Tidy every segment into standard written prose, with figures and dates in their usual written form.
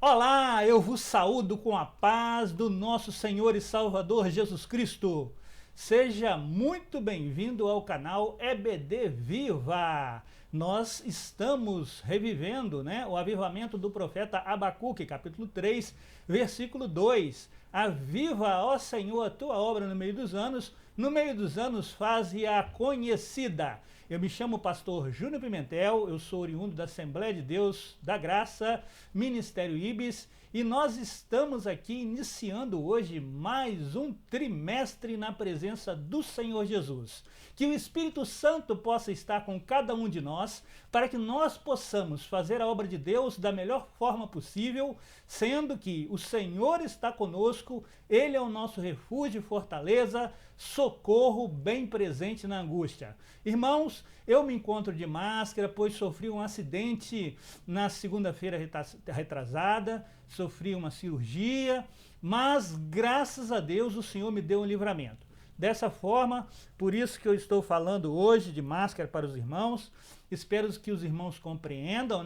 Olá, eu vos saúdo com a paz do nosso Senhor e Salvador Jesus Cristo. Seja muito bem-vindo ao canal EBD Viva. Nós estamos revivendo, o avivamento do profeta Abacuque, capítulo 3, versículo 2. Aviva, ó Senhor, a tua obra no meio dos anos faze-a conhecida. Eu me chamo pastor Júnior Pimentel, eu sou oriundo da Assembleia de Deus da Graça, Ministério Ibis, e nós estamos aqui iniciando hoje mais um trimestre na presença do Senhor Jesus. Que o Espírito Santo possa estar com cada um de nós, para que nós possamos fazer a obra de Deus da melhor forma possível, sendo que o Senhor está conosco, Ele é o nosso refúgio e fortaleza, socorro bem presente na angústia. Irmãos, eu me encontro de máscara, pois sofri um acidente na segunda-feira retrasada, sofri uma cirurgia, mas graças a Deus o Senhor me deu um livramento. Dessa forma, por isso que eu estou falando hoje de máscara para os irmãos, espero que os irmãos compreendam,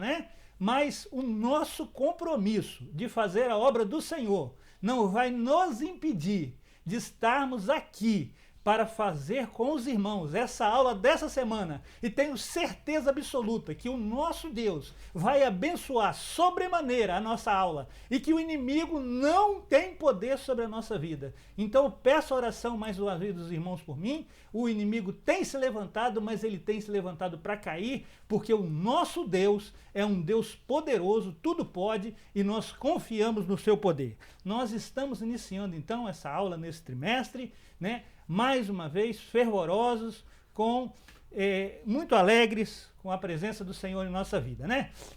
Mas o nosso compromisso de fazer a obra do Senhor não vai nos impedir de estarmos aqui para fazer com os irmãos essa aula dessa semana, e tenho certeza absoluta que o nosso Deus vai abençoar sobremaneira a nossa aula e que o inimigo não tem poder sobre a nossa vida. Então eu peço a oração mais uma vez dos irmãos por mim. O inimigo tem se levantado, mas ele tem se levantado para cair, porque o nosso Deus é um Deus poderoso, tudo pode, e nós confiamos no seu poder. Nós estamos iniciando então essa aula nesse trimestre, mais uma vez fervorosos, muito alegres com a presença do Senhor em nossa vida,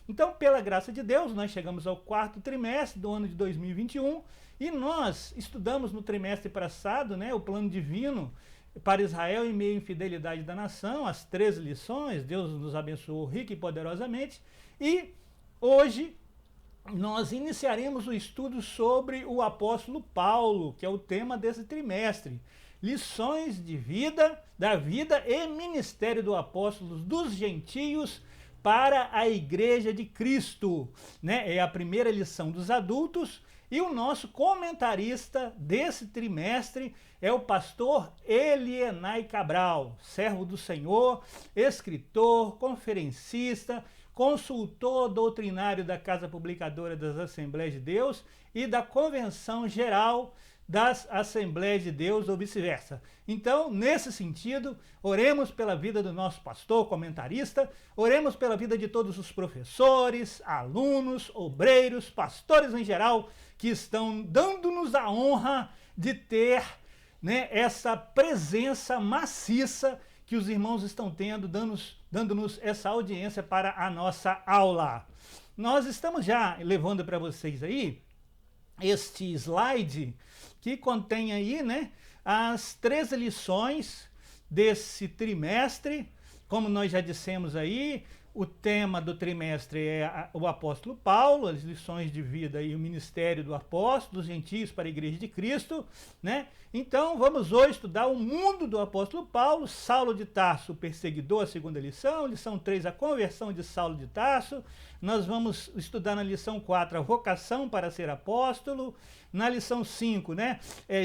Então, pela graça de Deus, nós chegamos ao quarto trimestre do ano de 2021 e nós estudamos no trimestre passado, o plano divino para Israel em meio à infidelidade da nação, as 13 lições. Deus nos abençoou rica e poderosamente, e hoje nós iniciaremos o estudo sobre o apóstolo Paulo, que é o tema desse trimestre. Lições de vida, da vida e ministério do apóstolo dos gentios para a igreja de Cristo. É a primeira lição dos adultos, e o nosso comentarista desse trimestre é o pastor Elienay Cabral, servo do Senhor, escritor, conferencista, consultor doutrinário da Casa Publicadora das Assembleias de Deus e da Convenção Geral das Assembleias de Deus, ou vice-versa. Então, nesse sentido, oremos pela vida do nosso pastor, comentarista, oremos pela vida de todos os professores, alunos, obreiros, pastores em geral, que estão dando-nos a honra de ter essa presença maciça que os irmãos estão tendo, dando-nos essa audiência para a nossa aula. Nós estamos já levando para vocês aí este slide que contém aí, as 13 lições desse trimestre. Como nós já dissemos aí, o tema do trimestre é o apóstolo Paulo, as lições de vida e o ministério do apóstolo, dos gentios para a igreja de Cristo, Então, vamos hoje estudar o mundo do apóstolo Paulo, Saulo de Tarso, o perseguidor, a segunda lição, lição 3, a conversão de Saulo de Tarso. Nós vamos estudar na lição 4, a vocação para ser apóstolo. Na lição 5,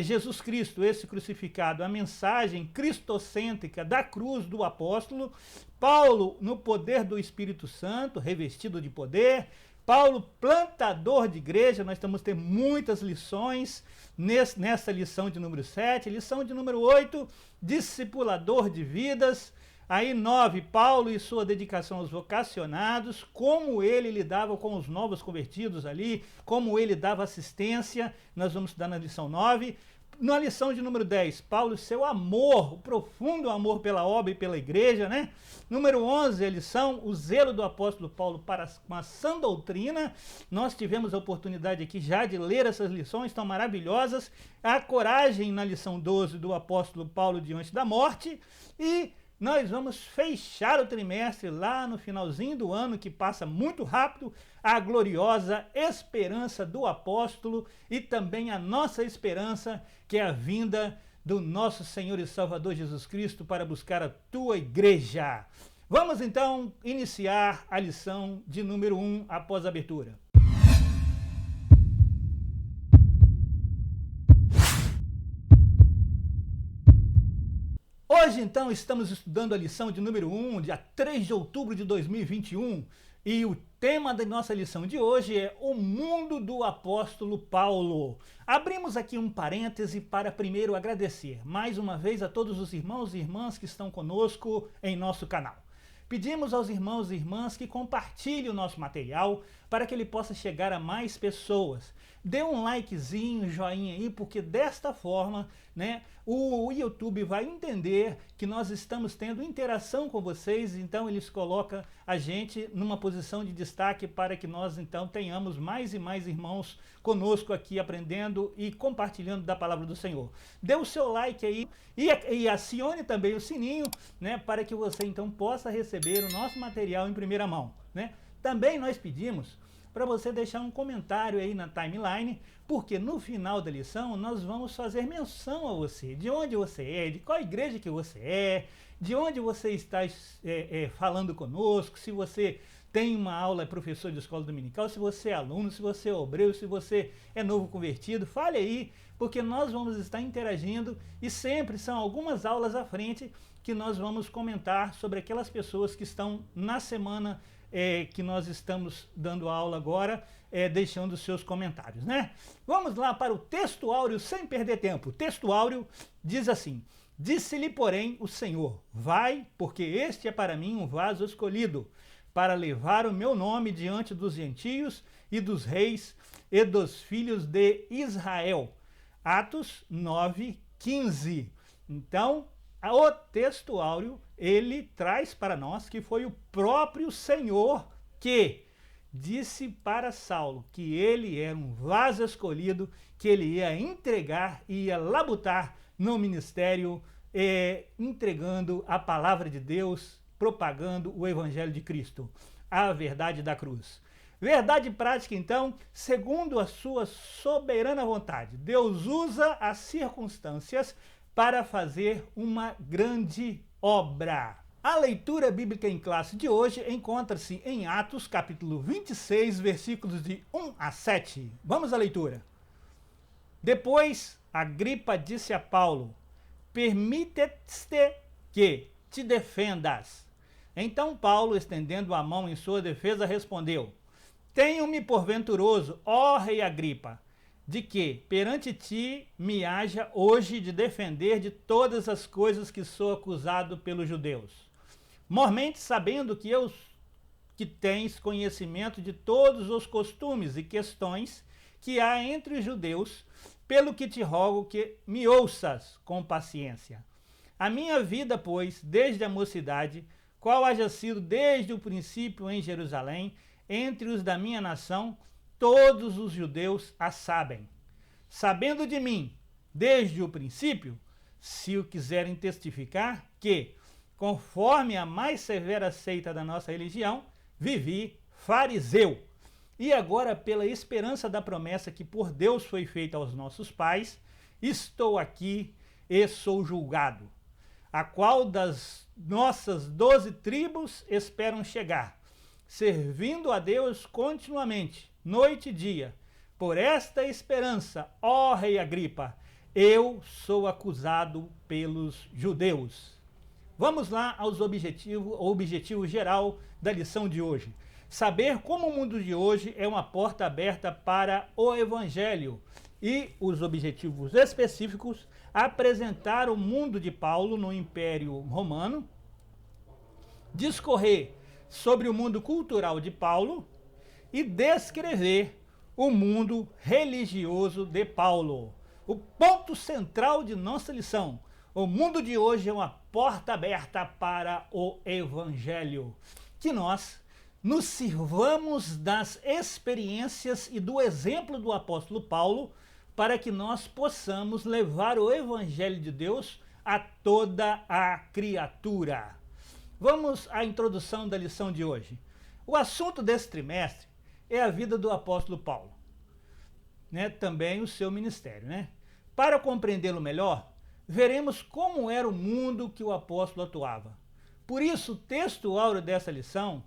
Jesus Cristo, esse crucificado, a mensagem cristocêntrica da cruz do apóstolo. Paulo, no poder do Espírito Santo, revestido de poder. Paulo, plantador de igreja. Nós estamos tendo muitas lições nessa lição de número 7. Lição de número 8, discipulador de vidas. Aí 9, Paulo e sua dedicação aos vocacionados, como ele lidava com os novos convertidos ali, como ele dava assistência. Nós vamos estudar na lição 9. Na lição de número 10, Paulo e seu amor, o profundo amor pela obra e pela igreja, Número 11, a lição, o zelo do apóstolo Paulo para com a sã doutrina. Nós tivemos a oportunidade aqui já de ler essas lições tão maravilhosas. A coragem, na lição 12, do apóstolo Paulo diante da morte. E nós vamos fechar o trimestre lá no finalzinho do ano, que passa muito rápido, a gloriosa esperança do apóstolo e também a nossa esperança, que é a vinda do nosso Senhor e Salvador Jesus Cristo para buscar a tua igreja. Vamos então iniciar a lição de número 1 após a abertura. Hoje, então, estamos estudando a lição de número 1, dia 3 de outubro de 2021, e o tema da nossa lição de hoje é o mundo do apóstolo Paulo. Abrimos aqui um parêntese para primeiro agradecer mais uma vez a todos os irmãos e irmãs que estão conosco em nosso canal. Pedimos aos irmãos e irmãs que compartilhem o nosso material para que ele possa chegar a mais pessoas. Dê um likezinho, joinha aí, porque desta forma, né, o YouTube vai entender que nós estamos tendo interação com vocês, então eles colocam a gente numa posição de destaque para que nós então tenhamos mais e mais irmãos conosco aqui aprendendo e compartilhando da palavra do Senhor. Dê o seu like aí e acione também o sininho, né, para que você então possa receber o nosso material em primeira mão, né? Também nós pedimos para você deixar um comentário aí na timeline, porque no final da lição nós vamos fazer menção a você, de onde você é, de qual igreja que você é, de onde você está falando conosco, se você tem uma aula, é professor de escola dominical, se você é aluno, se você é obreiro, se você é novo convertido, fale aí, porque nós vamos estar interagindo e sempre são algumas aulas à frente que nós vamos comentar sobre aquelas pessoas que estão na semana que nós estamos dando aula agora, deixando os seus comentários, né? Vamos lá para o texto áureo sem perder tempo. O texto áureo diz assim: disse-lhe, porém, o Senhor, vai, porque este é para mim um vaso escolhido, para levar o meu nome diante dos gentios e dos reis e dos filhos de Israel. Atos 9:15. Então, o texto áureo, ele traz para nós que foi o próprio Senhor que disse para Saulo que ele era um vaso escolhido, que ele ia entregar, ia labutar no ministério, entregando a palavra de Deus, propagando o evangelho de Cristo, a verdade da cruz. Verdade prática, então, segundo a sua soberana vontade. Deus usa as circunstâncias para fazer uma grande obra. A leitura bíblica em classe de hoje encontra-se em Atos, capítulo 26, versículos de 1 a 7. Vamos à leitura. Depois, Agripa disse a Paulo: permite-te que te defendas. Então Paulo, estendendo a mão em sua defesa, respondeu: tenho-me por venturoso, ó rei Agripa, de que perante ti me haja hoje de defender de todas as coisas que sou acusado pelos judeus. Mormente sabendo que tens conhecimento de todos os costumes e questões que há entre os judeus, pelo que te rogo que me ouças com paciência. A minha vida, pois, desde a mocidade, qual haja sido desde o princípio em Jerusalém, entre os da minha nação, todos os judeus a sabem. Sabendo de mim, desde o princípio, se o quiserem testificar, que, conforme a mais severa seita da nossa religião, vivi fariseu. E agora, pela esperança da promessa que por Deus foi feita aos nossos pais, estou aqui e sou julgado. A qual das nossas 12 tribos esperam chegar, servindo a Deus continuamente, noite e dia. Por esta esperança, ó rei Agripa, eu sou acusado pelos judeus. Vamos lá aos objetivo geral da lição de hoje. Saber como o mundo de hoje é uma porta aberta para o evangelho. E os objetivos específicos: apresentar o mundo de Paulo no Império Romano, discorrer sobre o mundo cultural de Paulo e descrever o mundo religioso de Paulo. O ponto central de nossa lição: o mundo de hoje é uma porta aberta para o evangelho. Que nós nos sirvamos das experiências e do exemplo do apóstolo Paulo para que nós possamos levar o evangelho de Deus a toda a criatura. Vamos à introdução da lição de hoje. O assunto desse trimestre é a vida do apóstolo Paulo, né? Também o seu ministério, né? Para compreendê-lo melhor, veremos como era o mundo que o apóstolo atuava. Por isso, o texto áureo dessa lição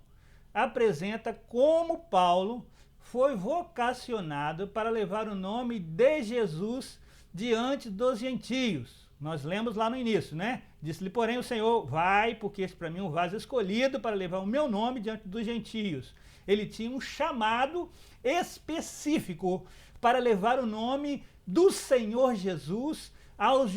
apresenta como Paulo foi vocacionado para levar o nome de Jesus diante dos gentios. Nós lemos lá no início, né? Disse-lhe, porém, o Senhor, vai, porque esse para mim é um vaso escolhido para levar o meu nome diante dos gentios. Ele tinha um chamado específico para levar o nome do Senhor Jesus aos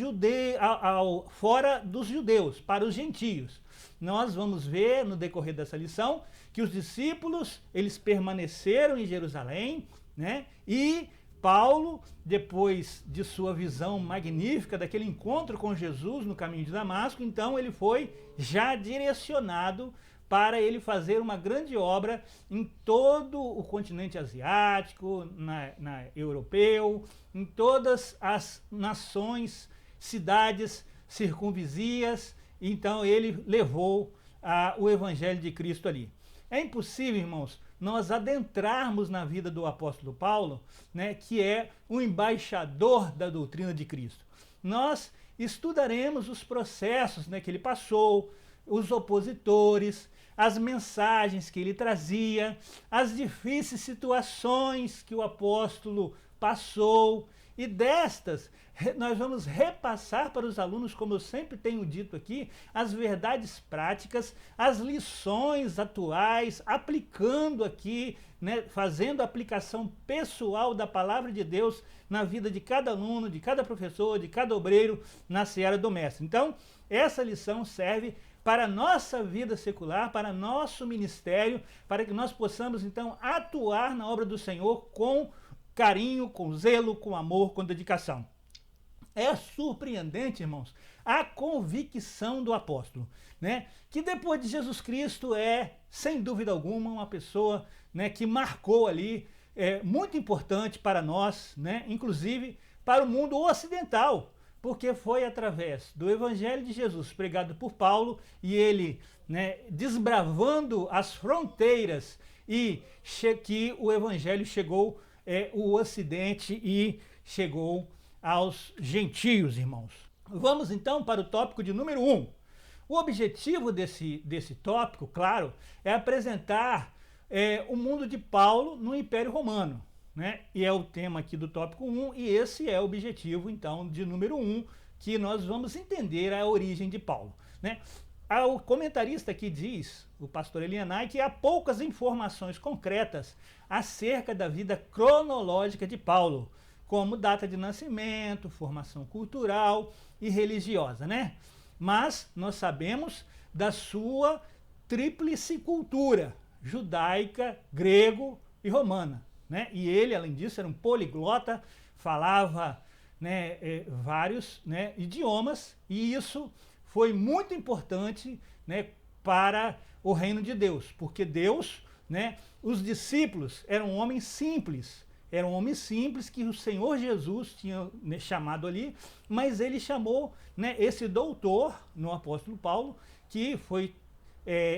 fora dos judeus, para os gentios. Nós vamos ver no decorrer dessa lição que os discípulos, eles permaneceram em Jerusalém, né? E Paulo, depois de sua visão magnífica daquele encontro com Jesus no caminho de Damasco, então ele foi já direcionado para ele fazer uma grande obra em todo o continente asiático, europeu, em todas as nações, cidades circunvizinhas. Então ele levou o evangelho de Cristo ali. É impossível, irmãos, nós adentrarmos na vida do apóstolo Paulo, né, que é o embaixador da doutrina de Cristo. Nós estudaremos os processos, né, que ele passou, os opositores, as mensagens que ele trazia, as difíceis situações que o apóstolo passou, e destas nós vamos repassar para os alunos, como eu sempre tenho dito aqui, as verdades práticas, as lições atuais, aplicando aqui, né, fazendo a aplicação pessoal da palavra de Deus na vida de cada aluno, de cada professor, de cada obreiro na seara do mestre. Então, essa lição serve para a nossa vida secular, para nosso ministério, para que nós possamos, então, atuar na obra do Senhor com carinho, com zelo, com amor, com dedicação. É surpreendente, irmãos, a convicção do apóstolo, né? Que depois de Jesus Cristo é, sem dúvida alguma, uma pessoa, né, que marcou ali, muito importante para nós, né? Inclusive para o mundo ocidental, porque foi através do Evangelho de Jesus pregado por Paulo e ele, né, desbravando as fronteiras e que o Evangelho chegou o Ocidente e chegou aos gentios, irmãos. Vamos então para o tópico de número 1. O objetivo desse tópico, claro, é apresentar o mundo de Paulo no Império Romano, né? E é o tema aqui do tópico 1, e esse é o objetivo, então, de número 1, que nós vamos entender a origem de Paulo, né? O comentarista aqui diz, o pastor Elianai, que há poucas informações concretas acerca da vida cronológica de Paulo, como data de nascimento, formação cultural e religiosa, né? Mas nós sabemos da sua tríplice cultura, judaica, grego e romana, né? E ele, além disso, era um poliglota, falava, né, vários, né, idiomas, e isso foi muito importante, né, para o reino de Deus, porque Deus, né, os discípulos eram homens simples que o Senhor Jesus tinha, né, chamado ali, mas ele chamou, né, esse doutor no apóstolo Paulo, que foi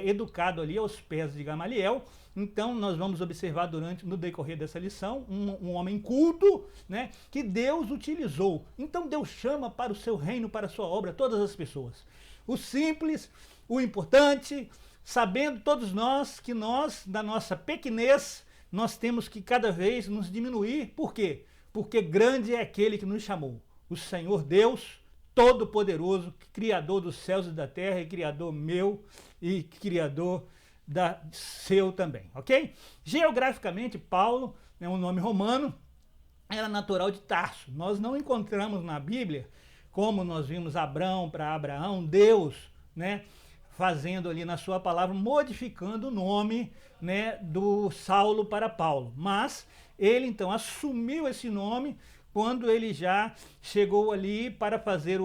educado ali aos pés de Gamaliel. Então nós vamos observar no decorrer dessa lição um homem culto, né, que Deus utilizou. Então Deus chama para o seu reino, para a sua obra, todas as pessoas. O simples, o importante, sabendo todos nós que nós, da nossa pequenez, nós temos que cada vez nos diminuir. Por quê? Porque grande é aquele que nos chamou, o Senhor Deus Todo-Poderoso, Criador dos céus e da terra, e Criador meu e Criador seu também, ok? Geograficamente, Paulo é um nome romano, era natural de Tarso. Nós não encontramos na Bíblia, como nós vimos Abrão para Abraão, Deus, né, fazendo ali na sua palavra, modificando o nome, né, do Saulo para Paulo. Mas ele então assumiu esse nome quando ele já chegou ali para fazer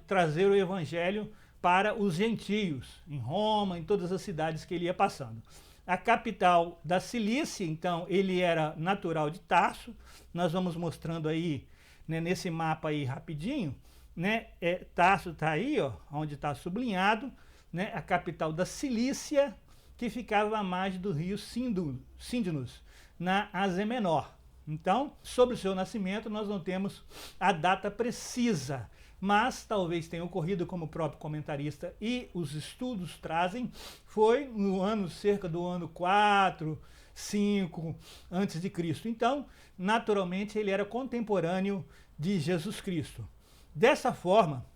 trazer o evangelho para os gentios, em Roma, em todas as cidades que ele ia passando. A capital da Cilícia, então, ele era natural de Tarso. Nós vamos mostrando aí, né, nesse mapa aí rapidinho, né, Tarso está aí, ó, onde está sublinhado, né, a capital da Cilícia, que ficava à margem do rio Síndinus, na Ásia Menor. Então, sobre o seu nascimento, nós não temos a data precisa, mas talvez tenha ocorrido, como o próprio comentarista e os estudos trazem, foi no cerca do ano 4, 5 antes de Cristo. Então, naturalmente, ele era contemporâneo de Jesus Cristo. Dessa forma,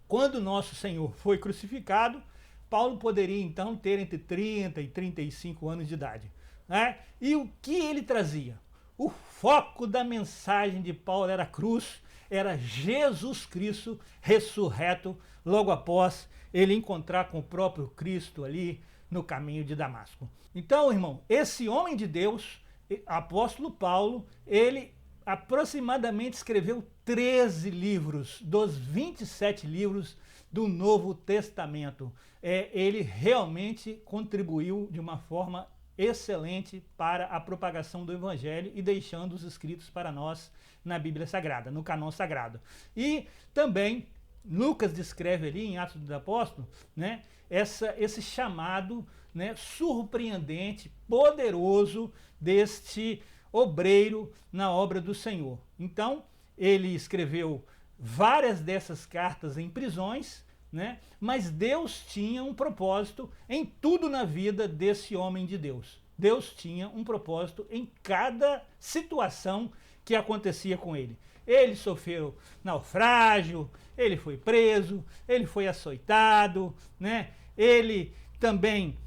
Quando nosso Senhor foi crucificado, Paulo poderia então ter entre 30 e 35 anos de idade, né? E o que ele trazia? O foco da mensagem de Paulo era a cruz, era Jesus Cristo ressurreto, logo após ele encontrar com o próprio Cristo ali no caminho de Damasco. Então, irmão, esse homem de Deus, apóstolo Paulo, ele aproximadamente escreveu 13 livros dos 27 livros do Novo Testamento. Ele realmente contribuiu de uma forma excelente para a propagação do Evangelho e deixando os escritos para nós na Bíblia Sagrada, no cânon sagrado. E também Lucas descreve ali em Atos dos Apóstolos, né, esse chamado, né, surpreendente, poderoso deste obreiro na obra do Senhor. Então, ele escreveu várias dessas cartas em prisões, né? Mas Deus tinha um propósito em tudo na vida desse homem de Deus. Deus tinha um propósito em cada situação que acontecia com ele. Ele sofreu naufrágio, ele foi preso, ele foi açoitado, né? Ele também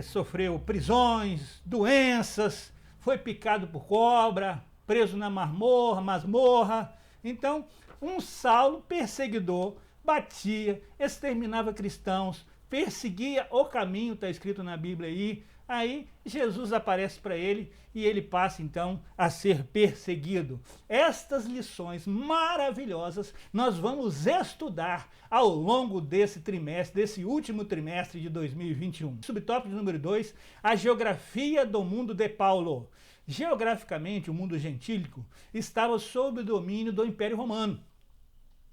sofreu prisões, doenças, foi picado por cobra, preso na masmorra. Então, um Saulo perseguidor batia, exterminava cristãos, perseguia o caminho, está escrito na Bíblia aí. Aí Jesus aparece para ele e ele passa então a ser perseguido. Estas lições maravilhosas nós vamos estudar ao longo desse trimestre, desse último trimestre de 2021. Subtópico número 2, a geografia do mundo de Paulo. Geograficamente, o mundo gentílico estava sob o domínio do Império Romano.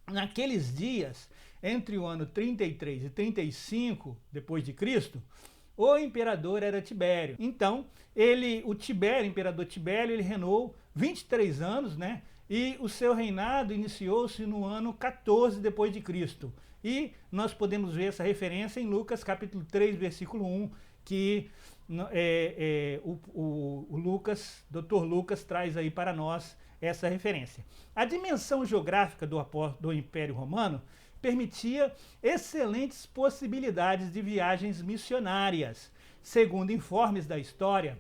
Naqueles dias, entre o ano 33 e 35 depois de Cristo, o imperador era Tibério. Então, o imperador Tibério, ele reinou 23 anos, né? E o seu reinado iniciou-se no ano 14 depois de Cristo. E nós podemos ver essa referência em Lucas capítulo 3, versículo 1, que o Dr. Lucas traz aí para nós essa referência. A dimensão geográfica do Império Romano permitia excelentes possibilidades de viagens missionárias. Segundo informes da história,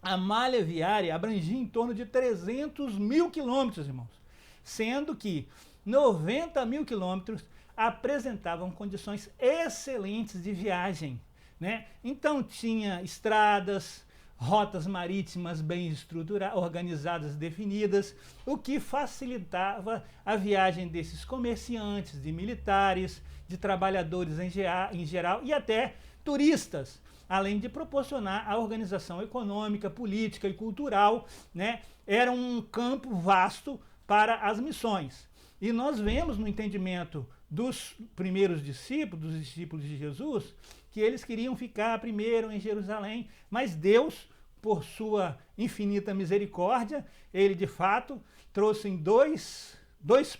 a malha viária abrangia em torno de 300 mil quilômetros, irmãos, sendo que 90 mil quilômetros apresentavam condições excelentes de viagem, né? Então tinha estradas, rotas marítimas bem estruturadas, organizadas, definidas, o que facilitava a viagem desses comerciantes, de militares, de trabalhadores em geral e até turistas, além de proporcionar a organização econômica, política e cultural, né? Era um campo vasto para as missões. E nós vemos no entendimento dos primeiros discípulos, dos discípulos de Jesus, que eles queriam ficar primeiro em Jerusalém, mas Deus, por sua infinita misericórdia, ele de fato trouxe em dois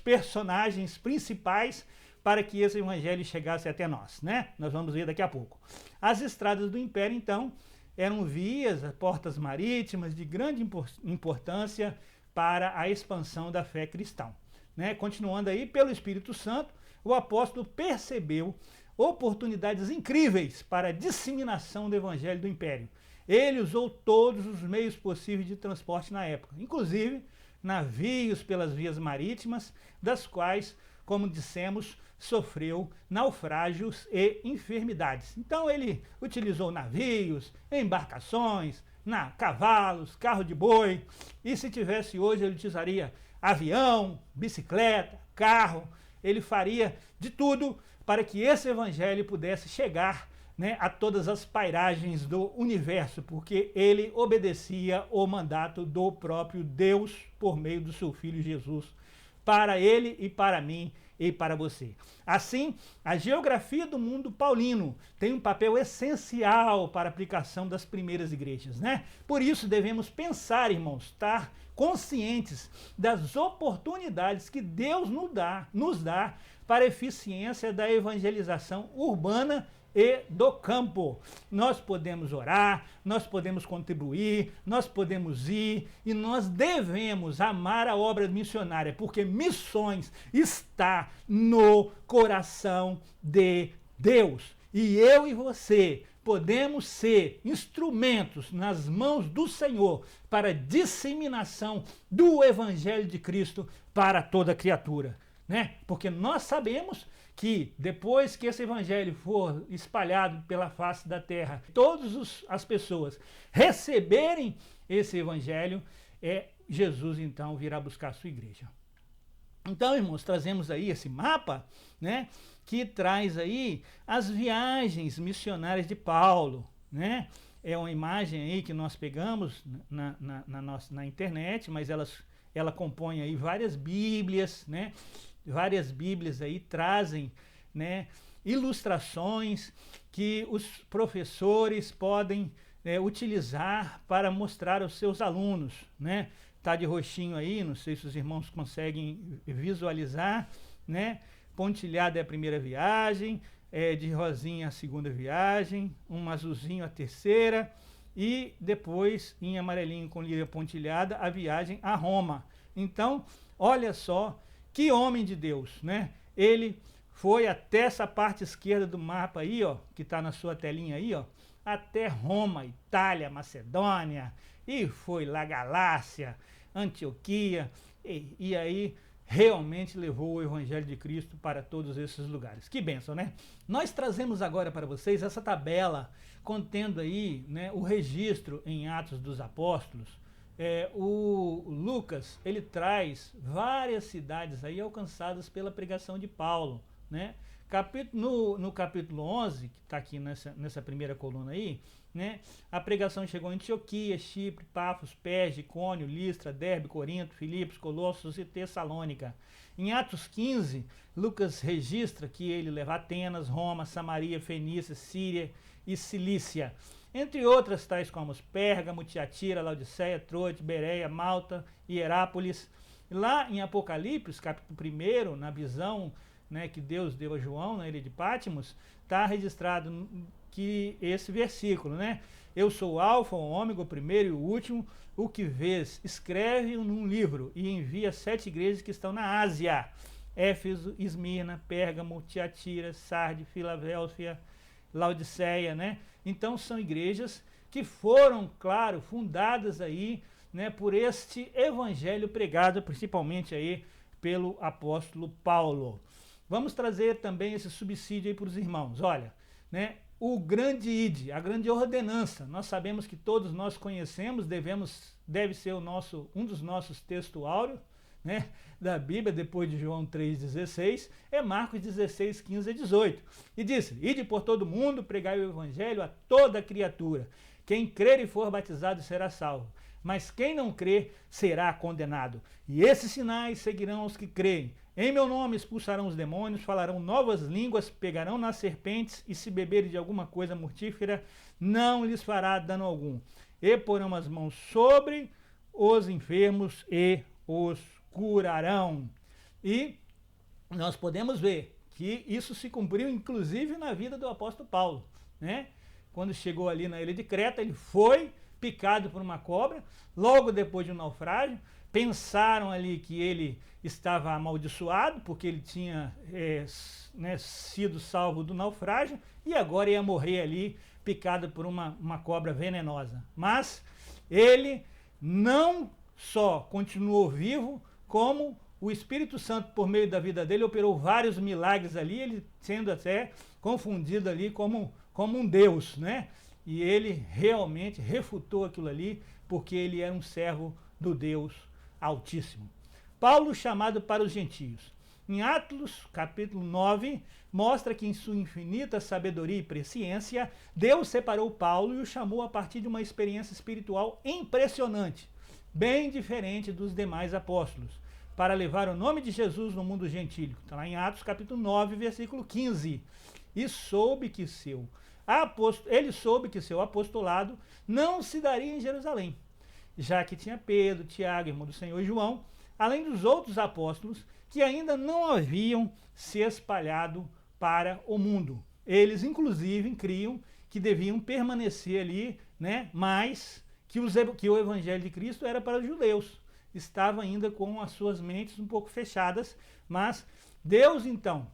personagens principais para que esse evangelho chegasse até nós, né? Nós vamos ver daqui a pouco. As estradas do império, então, eram vias, portas marítimas de grande importância para a expansão da fé cristã, né? Continuando aí, pelo Espírito Santo, o apóstolo percebeu oportunidades incríveis para a disseminação do evangelho do império. Ele usou todos os meios possíveis de transporte na época, inclusive navios pelas vias marítimas, das quais, como dissemos, sofreu naufrágios e enfermidades. Então ele utilizou navios, embarcações, cavalos, carro de boi, e se tivesse hoje ele utilizaria avião, bicicleta, carro, ele faria de tudo para que esse evangelho pudesse chegar, né, a todas as pairagens do universo, porque ele obedecia o mandato do próprio Deus por meio do seu Filho Jesus, para ele e para mim e para você. Assim, a geografia do mundo paulino tem um papel essencial para a aplicação das primeiras igrejas, né? Por isso devemos pensar, irmãos, estar conscientes das oportunidades que Deus nos dá para a eficiência da evangelização urbana e do campo. Nós podemos orar, nós podemos contribuir, nós podemos ir e nós devemos amar a obra missionária, porque missões está no coração de Deus. E eu e você podemos ser instrumentos nas mãos do Senhor para a disseminação do Evangelho de Cristo para toda criatura, né? Porque nós sabemos que depois que esse Evangelho for espalhado pela face da terra, todas as pessoas receberem esse Evangelho, Jesus então virá buscar a sua igreja. Então, irmãos, trazemos aí esse mapa, né, que traz aí as viagens missionárias de Paulo, né? É uma imagem aí que nós pegamos na internet, mas ela compõe aí várias Bíblias, né? Várias Bíblias aí trazem, né, ilustrações que os professores podem utilizar para mostrar aos seus alunos, né? Tá de roxinho aí, não sei se os irmãos conseguem visualizar, né? Pontilhado é a primeira viagem, de rosinha a segunda viagem, um azulzinho a terceira e depois em amarelinho com líria pontilhada a viagem a Roma. Então, olha só que homem de Deus, né? Ele foi até essa parte esquerda do mapa aí, ó, que está na sua telinha aí, ó, até Roma, Itália, Macedônia, e foi lá Galácia, Antioquia, e aí realmente levou o Evangelho de Cristo para todos esses lugares. Que bênção, né? Nós trazemos agora para vocês essa tabela contendo aí, né, o registro em Atos dos Apóstolos. O Lucas, ele traz várias cidades aí alcançadas pela pregação de Paulo, né? No capítulo 11, que está aqui nessa primeira coluna aí, né, a pregação chegou em Antioquia, Chipre, Pafos, Perge, Icônio, Listra, Derbe, Corinto, Filipos, Colossos e Tessalônica. Em Atos 15, Lucas registra que ele leva a Atenas, Roma, Samaria, Fenícia, Síria e Cilícia, entre outras tais como Pérgamo, Tiatira, Laodiceia, Troade, Bereia, Malta e Herápolis. Lá em Apocalipse, capítulo 1, na visão, né, que Deus deu a João na ilha de Patmos, está registrado que esse versículo, né? Eu sou o Alfa, o Ômega, o primeiro e o último, o que vês, escreve num livro e envia 7 igrejas que estão na Ásia: Éfeso, Esmirna, Pérgamo, Tiatira, Sarde, Filadélfia, Laodiceia, né? Então são igrejas que foram, claro, fundadas aí, né, por este evangelho pregado principalmente aí pelo apóstolo Paulo. Vamos trazer também esse subsídio aí para os irmãos. Olha, né, o grande ide, a grande ordenança, nós sabemos que todos nós conhecemos, deve ser um dos nossos textos áureos, né, da Bíblia, depois de João 3,16, é Marcos 16, 15 e 18. E disse: ide por todo mundo, pregai o evangelho a toda criatura. Quem crer e for batizado será salvo, mas quem não crer será condenado. E esses sinais seguirão os que creem. Em meu nome expulsarão os demônios, falarão novas línguas, pegarão nas serpentes, e se beberem de alguma coisa mortífera, não lhes fará dano algum. E porão as mãos sobre os enfermos e os curarão. E nós podemos ver que isso se cumpriu inclusive na vida do apóstolo Paulo, né? Quando chegou ali na ilha de Creta, ele foi picado por uma cobra, logo depois de um naufrágio. Pensaram ali que ele estava amaldiçoado, porque ele tinha sido salvo do naufrágio, e agora ia morrer ali, picado por uma cobra venenosa. Mas ele não só continuou vivo, como o Espírito Santo, por meio da vida dele, operou vários milagres ali, ele sendo até confundido ali como um Deus, né? E ele realmente refutou aquilo ali, porque ele era um servo do Deus Altíssimo. Paulo, chamado para os gentios. Em Atos, capítulo 9, mostra que em sua infinita sabedoria e presciência, Deus separou Paulo e o chamou a partir de uma experiência espiritual impressionante, bem diferente dos demais apóstolos, para levar o nome de Jesus no mundo gentílico. Está lá em Atos, capítulo 9, versículo 15. E soube que ele soube que seu apostolado não se daria em Jerusalém, já que tinha Pedro, Tiago, irmão do Senhor, e João, além dos outros apóstolos que ainda não haviam se espalhado para o mundo. eles inclusive criam que deviam permanecer ali, né, mas que o Evangelho de Cristo era para os judeus. Estava ainda com as suas mentes um pouco fechadas, mas Deus então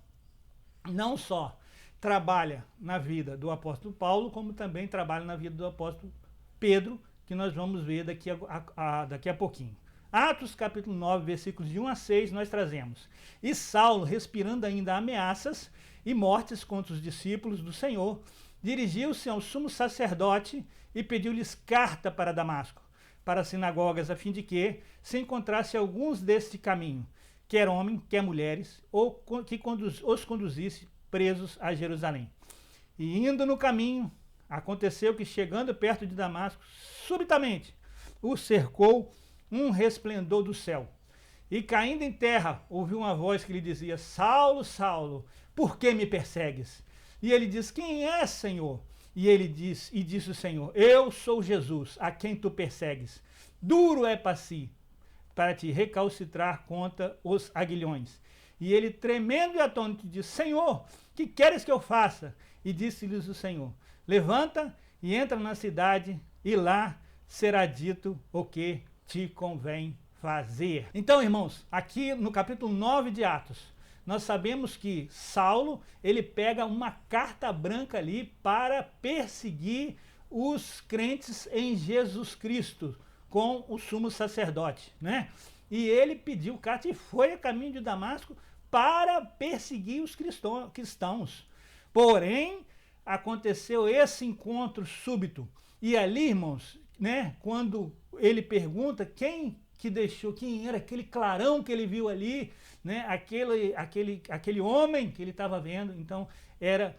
não só trabalha na vida do apóstolo Paulo, como também trabalha na vida do apóstolo Pedro, que nós vamos ver daqui a pouquinho. Atos capítulo 9, versículos de 1 a 6, nós trazemos: E Saulo, respirando ainda ameaças e mortes contra os discípulos do Senhor, dirigiu-se ao sumo sacerdote e pediu-lhes carta para Damasco, para as sinagogas, a fim de que se encontrasse alguns deste caminho, quer homem, quer mulheres, ou que os conduzisse presos a Jerusalém. E indo no caminho, aconteceu que, chegando perto de Damasco, subitamente o cercou um resplendor do céu. E caindo em terra, ouviu uma voz que lhe dizia: Saulo, Saulo, por que me persegues? E ele diz: Quem é, Senhor? E disse o Senhor: Eu sou Jesus, a quem tu persegues. Duro é para te recalcitrar contra os aguilhões. E ele, tremendo e atônito, disse: Senhor, que queres que eu faça? E disse-lhes o Senhor: Levanta e entra na cidade, e lá será dito o que te convém fazer. Então, irmãos, aqui no capítulo 9 de Atos, nós sabemos que Saulo, ele pega uma carta branca ali para perseguir os crentes em Jesus Cristo com o sumo sacerdote, né? E ele pediu carta e foi a caminho de Damasco para perseguir os cristãos. Porém, aconteceu esse encontro súbito. E ali, irmãos, né, quando ele pergunta quem era aquele clarão que ele viu ali, né, aquele homem que ele estava vendo, então era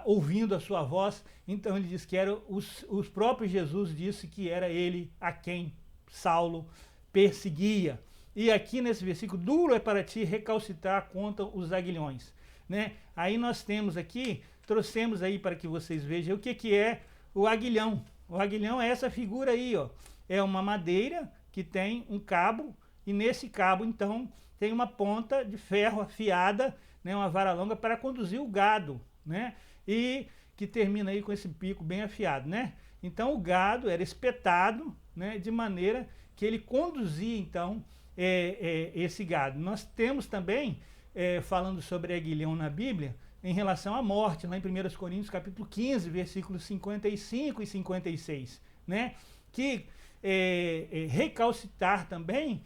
ouvindo a sua voz, então ele diz que era os próprios Jesus disse que era ele a quem Saulo perseguia. E aqui nesse versículo: duro é para ti recalcitrar contra os aguilhões, né? Aí nós temos aqui, trouxemos aí para que vocês vejam o que é o aguilhão. O aguilhão é essa figura aí, ó. É uma madeira que tem um cabo, e nesse cabo, então, tem uma ponta de ferro afiada, né, uma vara longa para conduzir o gado, né? E que termina aí com esse pico bem afiado, né? Então o gado era espetado, né, de maneira que ele conduzia, então, esse gado. Nós temos também, falando sobre aguilhão na Bíblia, em relação à morte, lá em 1 Coríntios capítulo 15, versículos 55 e 56, né? Que recalcitar também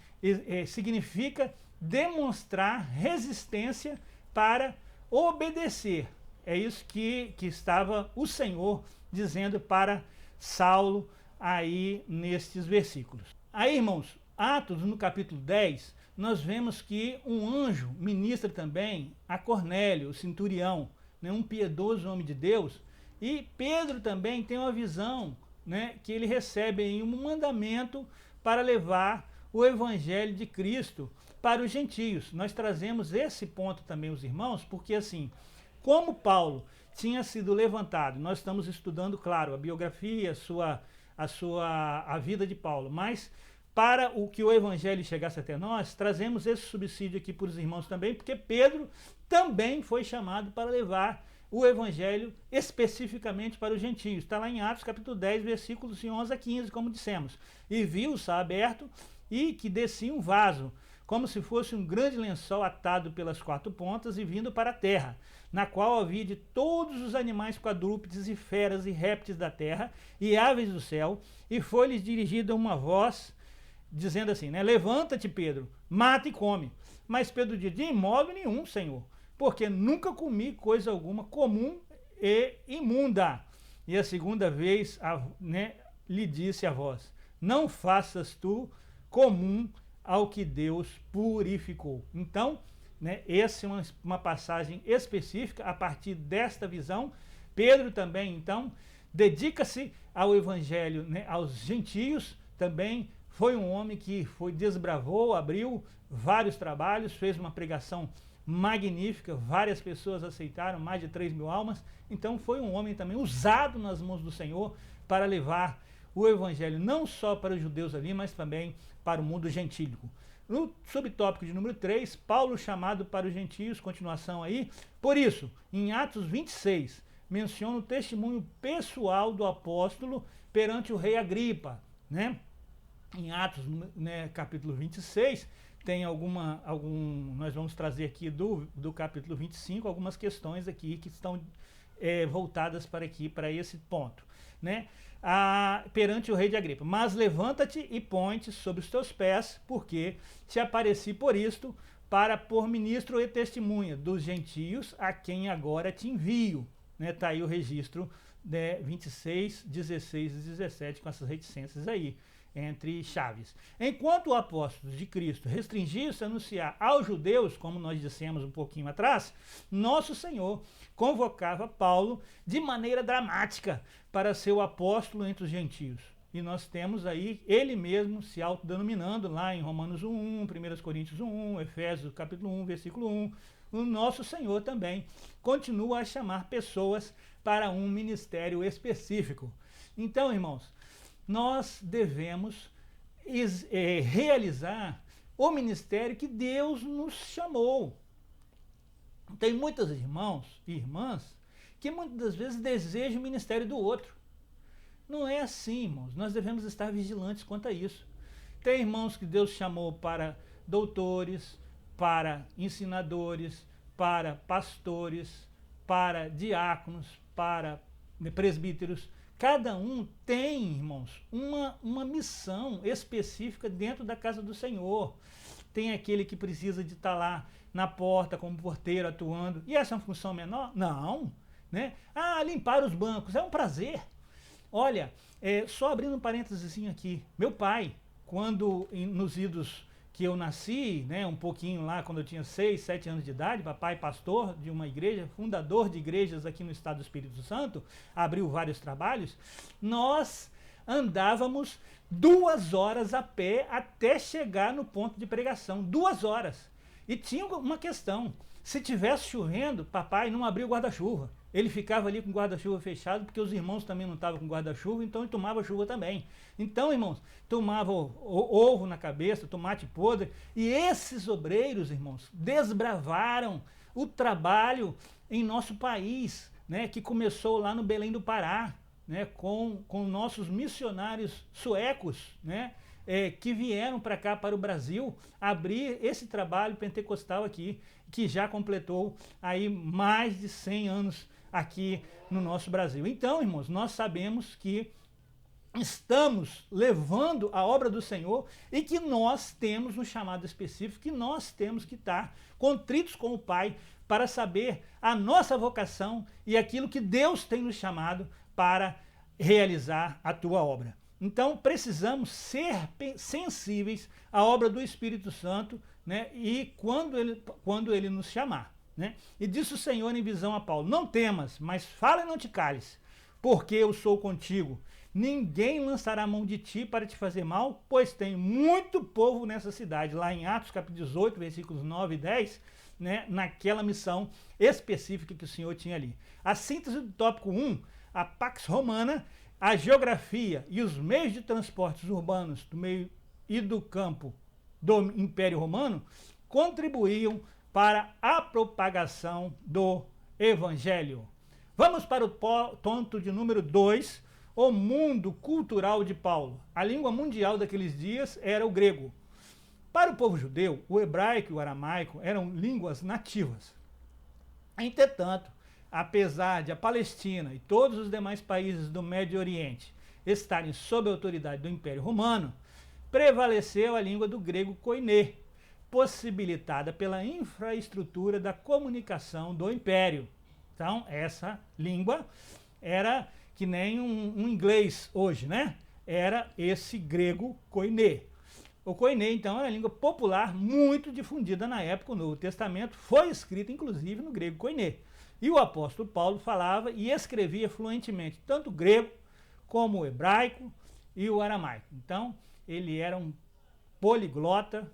significa demonstrar resistência para obedecer. É isso que estava o Senhor dizendo para Saulo aí nestes versículos. Aí, irmãos, Atos, no capítulo 10, nós vemos que um anjo ministra também a Cornélio, o centurião, né, um piedoso homem de Deus, e Pedro também tem uma visão, né, que ele recebe em um mandamento para levar o evangelho de Cristo para os gentios. Nós trazemos esse ponto também, os irmãos, porque assim, como Paulo tinha sido levantado, nós estamos estudando, claro, a biografia, a vida de Paulo, mas para o que o evangelho chegasse até nós, trazemos esse subsídio aqui para os irmãos também, porque Pedro também foi chamado para levar o evangelho especificamente para os gentios. Está lá em Atos capítulo 10, versículos de 11 a 15, como dissemos. E viu o céu aberto e que descia um vaso, como se fosse um grande lençol atado pelas quatro pontas e vindo para a terra, na qual havia de todos os animais quadrúpedes e feras e répteis da terra e aves do céu, e foi-lhes dirigida uma voz dizendo assim, né? Levanta-te, Pedro, mata e come. Mas Pedro disse: de modo nenhum, Senhor, porque nunca comi coisa alguma comum e imunda. E a segunda vez, né, lhe disse a voz: não faças tu comum ao que Deus purificou. Então, né, essa é uma passagem específica. A partir desta visão, Pedro também, então, dedica-se ao evangelho, né, aos gentios. Também foi um homem que desbravou, abriu vários trabalhos, fez uma pregação magnífica, várias pessoas aceitaram, mais de 3.000 almas. Então foi um homem também usado nas mãos do Senhor para levar o evangelho não só para os judeus ali, mas também para o mundo gentílico. No subtópico de número 3, Paulo chamado para os gentios, continuação aí. Por isso, em Atos 26, menciona o testemunho pessoal do apóstolo perante o rei Agripa, né? Em Atos, né, capítulo 26, tem nós vamos trazer aqui do capítulo 25 algumas questões aqui que estão voltadas para esse ponto, né? Perante o rei de Agripa. Mas levanta-te e põe-te sobre os teus pés, porque te apareci por isto, para por ministro e testemunha dos gentios, a quem agora te envio. Está aí o registro, né, 26, 16 e 17, com essas reticências aí, entre chaves. Enquanto o apóstolo de Cristo restringiu-se a anunciar aos judeus, como nós dissemos um pouquinho atrás, nosso Senhor convocava Paulo de maneira dramática para ser o apóstolo entre os gentios. E nós temos aí ele mesmo se autodenominando lá em Romanos 1, 1 Coríntios 1, Efésios capítulo 1, versículo 1. O nosso Senhor também continua a chamar pessoas para um ministério específico. Então, irmãos, nós devemos realizar o ministério que Deus nos chamou. Tem muitos irmãos e irmãs que muitas das vezes desejam o ministério do outro. Não é assim, irmãos. Nós devemos estar vigilantes quanto a isso. Tem irmãos que Deus chamou para doutores, para ensinadores, para pastores, para diáconos, para presbíteros. Cada um tem, irmãos, uma missão específica dentro da casa do Senhor. Tem aquele que precisa de estar lá na porta como porteiro atuando. E essa é uma função menor? Não. Né? Limpar os bancos. É um prazer. Olha, só abrindo um parênteses aqui. Meu pai, quando nos idos que eu nasci, né, um pouquinho lá, quando eu tinha 6, 7 anos de idade, papai pastor de uma igreja, fundador de igrejas aqui no estado do Espírito Santo, abriu vários trabalhos, nós andávamos 2 horas a pé até chegar no ponto de pregação, 2 horas. E tinha uma questão, se tivesse chovendo, papai não abria o guarda-chuva. Ele ficava ali com o guarda-chuva fechado, porque os irmãos também não estavam com guarda-chuva, então ele tomava chuva também. Então, irmãos, tomava ovo na cabeça, tomate podre, e esses obreiros, irmãos, desbravaram o trabalho em nosso país, né, que começou lá no Belém do Pará, né, com nossos missionários suecos, né, que vieram para cá, para o Brasil, abrir esse trabalho pentecostal aqui, que já completou aí mais de 100 anos aqui no nosso Brasil. Então, irmãos, nós sabemos que estamos levando a obra do Senhor e que nós temos um chamado específico, que nós temos que estar contritos com o Pai para saber a nossa vocação e aquilo que Deus tem nos chamado para realizar a tua obra. Então, precisamos ser sensíveis à obra do Espírito Santo, né, e quando ele nos chamar. Né? E disse o Senhor em visão a Paulo: não temas, mas fala e não te cales, porque eu sou contigo. Ninguém lançará a mão de ti para te fazer mal, pois tem muito povo nessa cidade. Lá em Atos capítulo 18, versículos 9 e 10, né, naquela missão específica que o Senhor tinha ali. A síntese do tópico 1, a Pax Romana, a geografia e os meios de transportes urbanos do meio e do campo do Império Romano contribuíam para a propagação do Evangelho. Vamos para o ponto de número 2, o mundo cultural de Paulo. A língua mundial daqueles dias era o grego. Para o povo judeu, o hebraico e o aramaico eram línguas nativas. Entretanto, apesar de a Palestina e todos os demais países do Médio Oriente estarem sob a autoridade do Império Romano, prevaleceu a língua do grego koiné, possibilitada pela infraestrutura da comunicação do Império. Então, essa língua era que nem um inglês hoje, né? Era esse grego koiné. O koiné, então, era a língua popular muito difundida na época. O Novo Testamento foi escrito, inclusive, no grego koiné. E o apóstolo Paulo falava e escrevia fluentemente tanto o grego como o hebraico e o aramaico. Então, ele era um poliglota,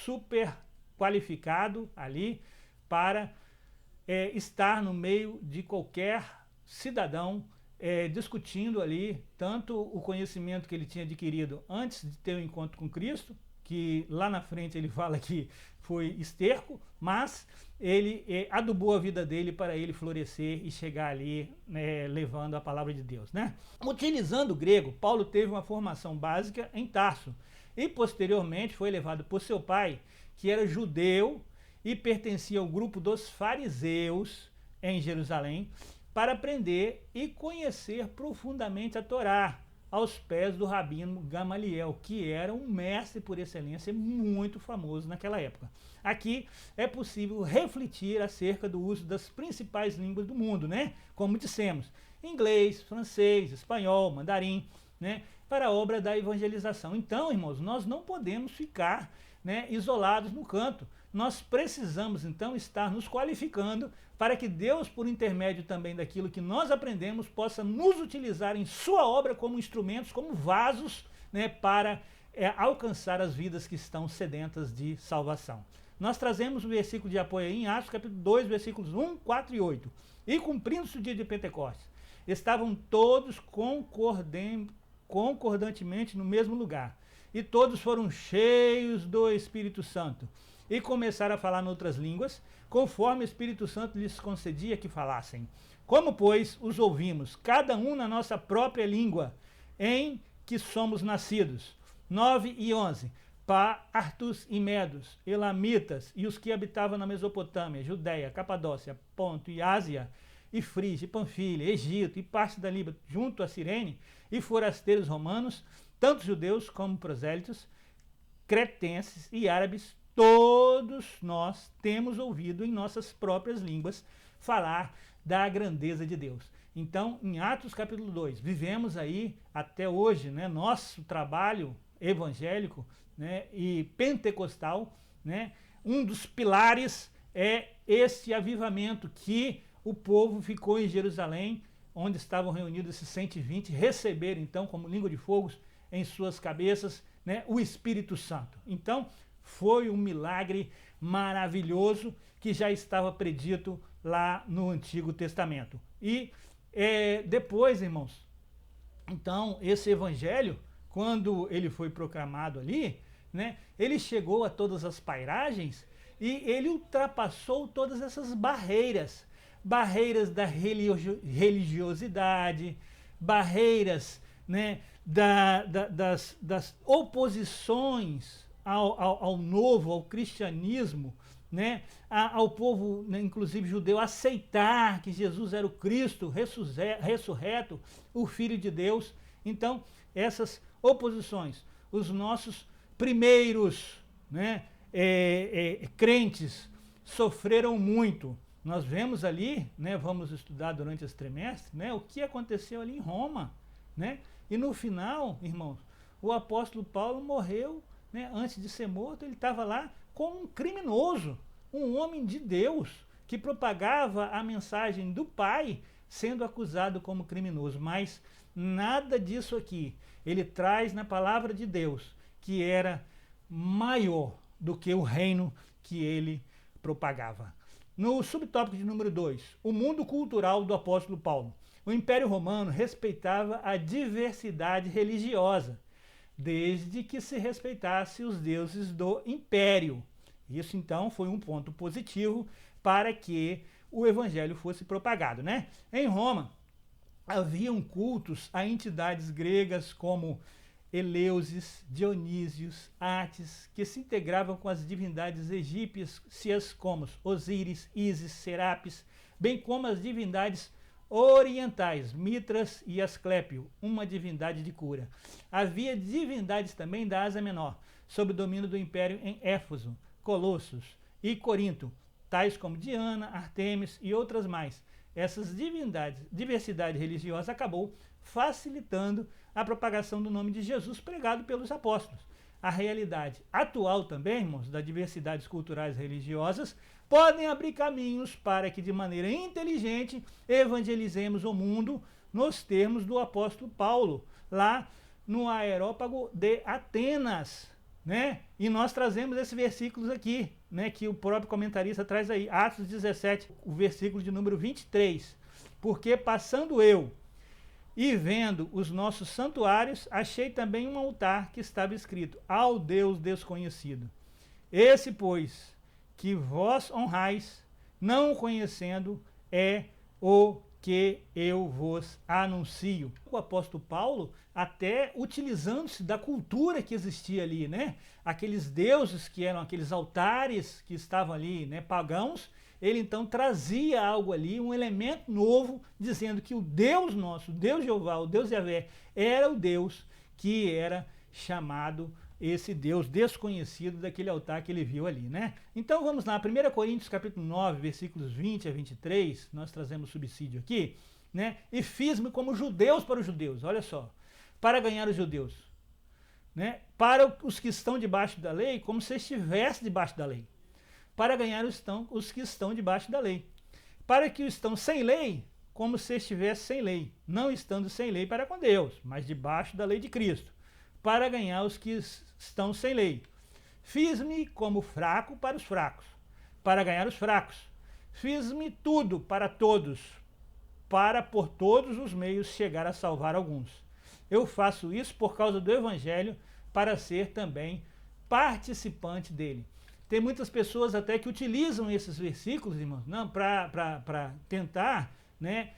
super qualificado ali para estar no meio de qualquer cidadão, discutindo ali tanto o conhecimento que ele tinha adquirido antes de ter o encontro com Cristo, que lá na frente ele fala que foi esterco, mas ele adubou a vida dele para ele florescer e chegar ali, né, levando a palavra de Deus, né? Utilizando o grego, Paulo teve uma formação básica em Tarso e posteriormente foi levado por seu pai, que era judeu e pertencia ao grupo dos fariseus em Jerusalém, para aprender e conhecer profundamente a Torá, aos pés do rabino Gamaliel, que era um mestre por excelência muito famoso naquela época. Aqui é possível refletir acerca do uso das principais línguas do mundo, né? Como dissemos, inglês, francês, espanhol, mandarim, né? Para a obra da evangelização. Então, irmãos, nós não podemos ficar, né, isolados no canto. Nós precisamos, então, estar nos qualificando para que Deus, por intermédio também daquilo que nós aprendemos, possa nos utilizar em sua obra como instrumentos, como vasos, né, para alcançar as vidas que estão sedentas de salvação. Nós trazemos o versículo de apoio aí em Atos, capítulo 2, versículos 1, 4 e 8. E cumprindo-se o dia de Pentecostes, estavam todos concordantemente no mesmo lugar. E todos foram cheios do Espírito Santo e começaram a falar em outras línguas, conforme o Espírito Santo lhes concedia que falassem. Como, pois, os ouvimos, cada um na nossa própria língua, em que somos nascidos. 9 e 11. Partos e Medos, Elamitas e os que habitavam na Mesopotâmia, Judéia, Capadócia, Ponto e Ásia, e Frígia, Panfilha, Egito e parte da Líbia, junto a Cirene, e forasteiros romanos, tanto judeus como prosélitos, cretenses e árabes, todos nós temos ouvido em nossas próprias línguas falar da grandeza de Deus. Então, em Atos capítulo 2, vivemos aí até hoje, né, nosso trabalho evangélico, né, e pentecostal, né, um dos pilares é esse avivamento que o povo ficou em Jerusalém, onde estavam reunidos esses 120, receberam então como língua de fogo em suas cabeças, né, o Espírito Santo. Então, foi um milagre maravilhoso que já estava predito lá no Antigo Testamento. E depois, irmãos, então, esse evangelho, quando ele foi proclamado ali, né, ele chegou a todas as pairagens e ele ultrapassou todas essas barreiras. Barreiras da religiosidade, barreiras, né, das oposições ao novo, ao cristianismo, né, ao povo, né, inclusive judeu, aceitar que Jesus era o Cristo ressurreto, o Filho de Deus. Então, essas oposições, os nossos primeiros, né, crentes sofreram muito. Nós vemos ali, né, vamos estudar durante esse trimestre, né, o que aconteceu ali em Roma, né? E no final, irmãos, o apóstolo Paulo morreu, né, antes de ser morto, ele estava lá como um criminoso, um homem de Deus, que propagava a mensagem do Pai, sendo acusado como criminoso. Mas nada disso aqui. Ele traz na palavra de Deus, que era maior do que o reino que ele propagava. No subtópico de número 2, o mundo cultural do apóstolo Paulo. O Império Romano respeitava a diversidade religiosa, desde que se respeitasse os deuses do império. Isso, então, foi um ponto positivo para que o evangelho fosse propagado, né? Em Roma, haviam cultos a entidades gregas como Eleusis, Dionísios, Ates, que se integravam com as divindades egípcias como Osíris, Ísis, Serapis, bem como as divindades orientais, Mitras e Asclépio, uma divindade de cura. Havia divindades também da Ásia Menor, sob o domínio do império em Éfeso, Colossos e Corinto, tais como Diana, Artemis e outras mais. Essas divindades, diversidade religiosa acabou facilitando a propagação do nome de Jesus pregado pelos apóstolos. A realidade atual também, irmãos, das diversidades culturais e religiosas, podem abrir caminhos para que de maneira inteligente evangelizemos o mundo nos termos do apóstolo Paulo, lá no Areópago de Atenas, né? E nós trazemos esses versículos aqui, né, que o próprio comentarista traz aí, Atos 17, o versículo de número 23. Porque passando eu E vendo os nossos santuários, achei também um altar que estava escrito: ao Deus desconhecido. Esse, pois, que vós honrais, não o conhecendo, é o que eu vos anuncio. O apóstolo Paulo, até utilizando-se da cultura que existia ali, né? Aqueles deuses que eram aqueles altares que estavam ali, né, pagãos, ele então trazia algo ali, um elemento novo, dizendo que o Deus nosso, o Deus Jeová, o Deus Yahvé, era o Deus que era chamado esse Deus desconhecido daquele altar que ele viu ali, né? Então vamos lá, 1 Coríntios capítulo 9, versículos 20 a 23, nós trazemos subsídio aqui, né? E fiz-me como judeus para os judeus, olha só, para ganhar os judeus, né? Para os que estão debaixo da lei, como se estivesse debaixo da lei, para ganhar os que estão debaixo da lei, para que estão sem lei, como se estivesse sem lei, não estando sem lei para com Deus, mas debaixo da lei de Cristo, para ganhar os que estão sem lei. Fiz-me como fraco para os fracos, para ganhar os fracos. Fiz-me tudo para todos, para por todos os meios chegar a salvar alguns. Eu faço isso por causa do Evangelho, para ser também participante dele. Tem muitas pessoas até que utilizam esses versículos, irmãos, não, para tentar, né,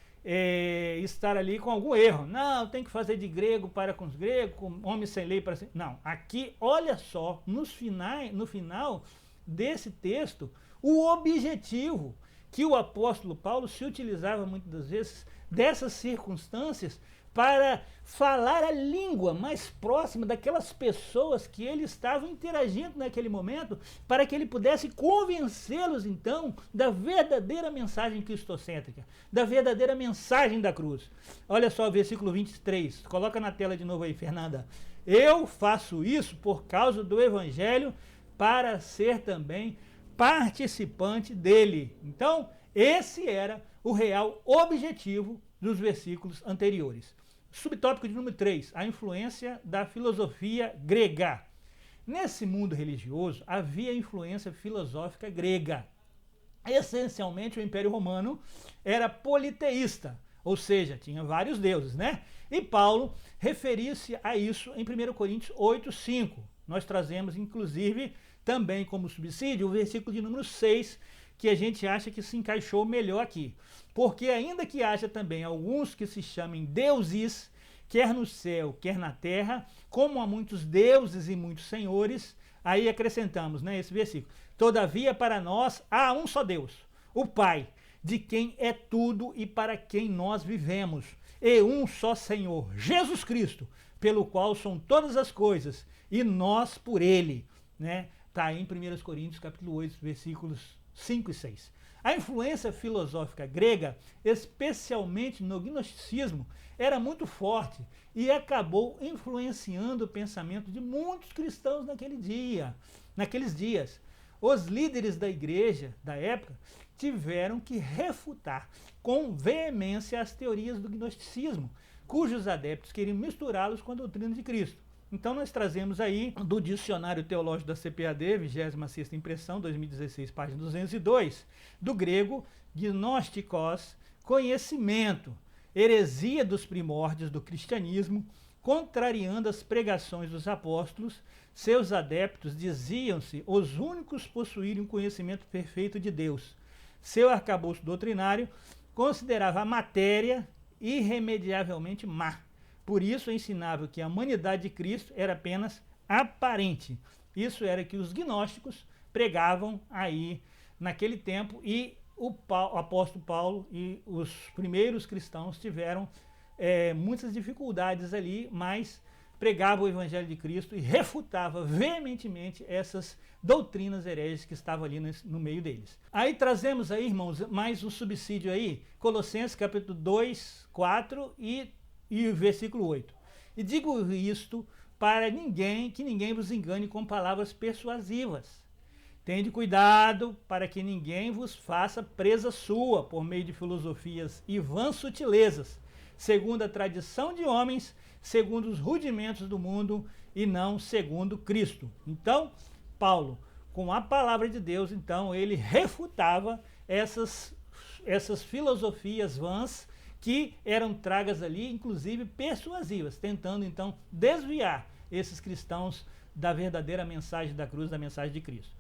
estar ali com algum erro. Não, tem que fazer de grego para com os gregos, com homem sem lei para... Não, aqui, olha só, no final desse texto, o objetivo que o apóstolo Paulo se utilizava muitas das vezes dessas circunstâncias para falar a língua mais próxima daquelas pessoas que ele estava interagindo naquele momento, para que ele pudesse convencê-los, então, da verdadeira mensagem cristocêntrica, da verdadeira mensagem da cruz. Olha só o versículo 23, coloca na tela de novo aí, Fernanda. Eu faço isso por causa do Evangelho, para ser também participante dele. Então, esse era o real objetivo dos versículos anteriores. Subtópico de número 3, a influência da filosofia grega. Nesse mundo religioso havia influência filosófica grega. Essencialmente o Império Romano era politeísta, ou seja, tinha vários deuses, né? E Paulo referia-se a isso em 1 Coríntios 8:5. Nós trazemos, inclusive, também como subsídio o versículo de número 6, que a gente acha que se encaixou melhor aqui. Porque ainda que haja também alguns que se chamem deuses, quer no céu, quer na terra, como há muitos deuses e muitos senhores, aí acrescentamos, né, esse versículo. Todavia para nós há um só Deus, o Pai, de quem é tudo e para quem nós vivemos, e um só Senhor, Jesus Cristo, pelo qual são todas as coisas, e nós por ele, né? Está aí em 1 Coríntios capítulo 8, versículos 5 e 6. A influência filosófica grega, especialmente no gnosticismo, era muito forte e acabou influenciando o pensamento de muitos cristãos naqueles dias. Os líderes da igreja da época tiveram que refutar com veemência as teorias do gnosticismo, cujos adeptos queriam misturá-los com a doutrina de Cristo. Então nós trazemos aí do Dicionário Teológico da CPAD, 26ª impressão, 2016, página 202, do grego gnostikos, conhecimento, heresia dos primórdios do cristianismo, contrariando as pregações dos apóstolos. Seus adeptos diziam-se os únicos possuírem um conhecimento perfeito de Deus. Seu arcabouço doutrinário considerava a matéria irremediavelmente má. Por isso ensinava que a humanidade de Cristo era apenas aparente. Isso era que os gnósticos pregavam aí naquele tempo, e o apóstolo Paulo e os primeiros cristãos tiveram muitas dificuldades ali, mas pregava o Evangelho de Cristo e refutava veementemente essas doutrinas hereges que estavam ali no meio deles. Aí trazemos aí, irmãos, mais um subsídio aí, Colossenses capítulo 2, 4 e o versículo 8. E digo isto para que ninguém vos engane com palavras persuasivas. Tende cuidado para que ninguém vos faça presa sua por meio de filosofias e vãs sutilezas, segundo a tradição de homens, segundo os rudimentos do mundo e não segundo Cristo. Então, Paulo, com a palavra de Deus, então ele refutava essas filosofias vãs que eram tragas ali, inclusive persuasivas, tentando então desviar esses cristãos da verdadeira mensagem da cruz, da mensagem de Cristo.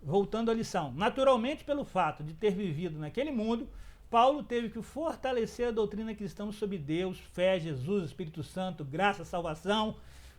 Voltando à lição, naturalmente pelo fato de ter vivido naquele mundo, Paulo teve que fortalecer a doutrina cristã sobre Deus, fé, Jesus, Espírito Santo, graça, salvação.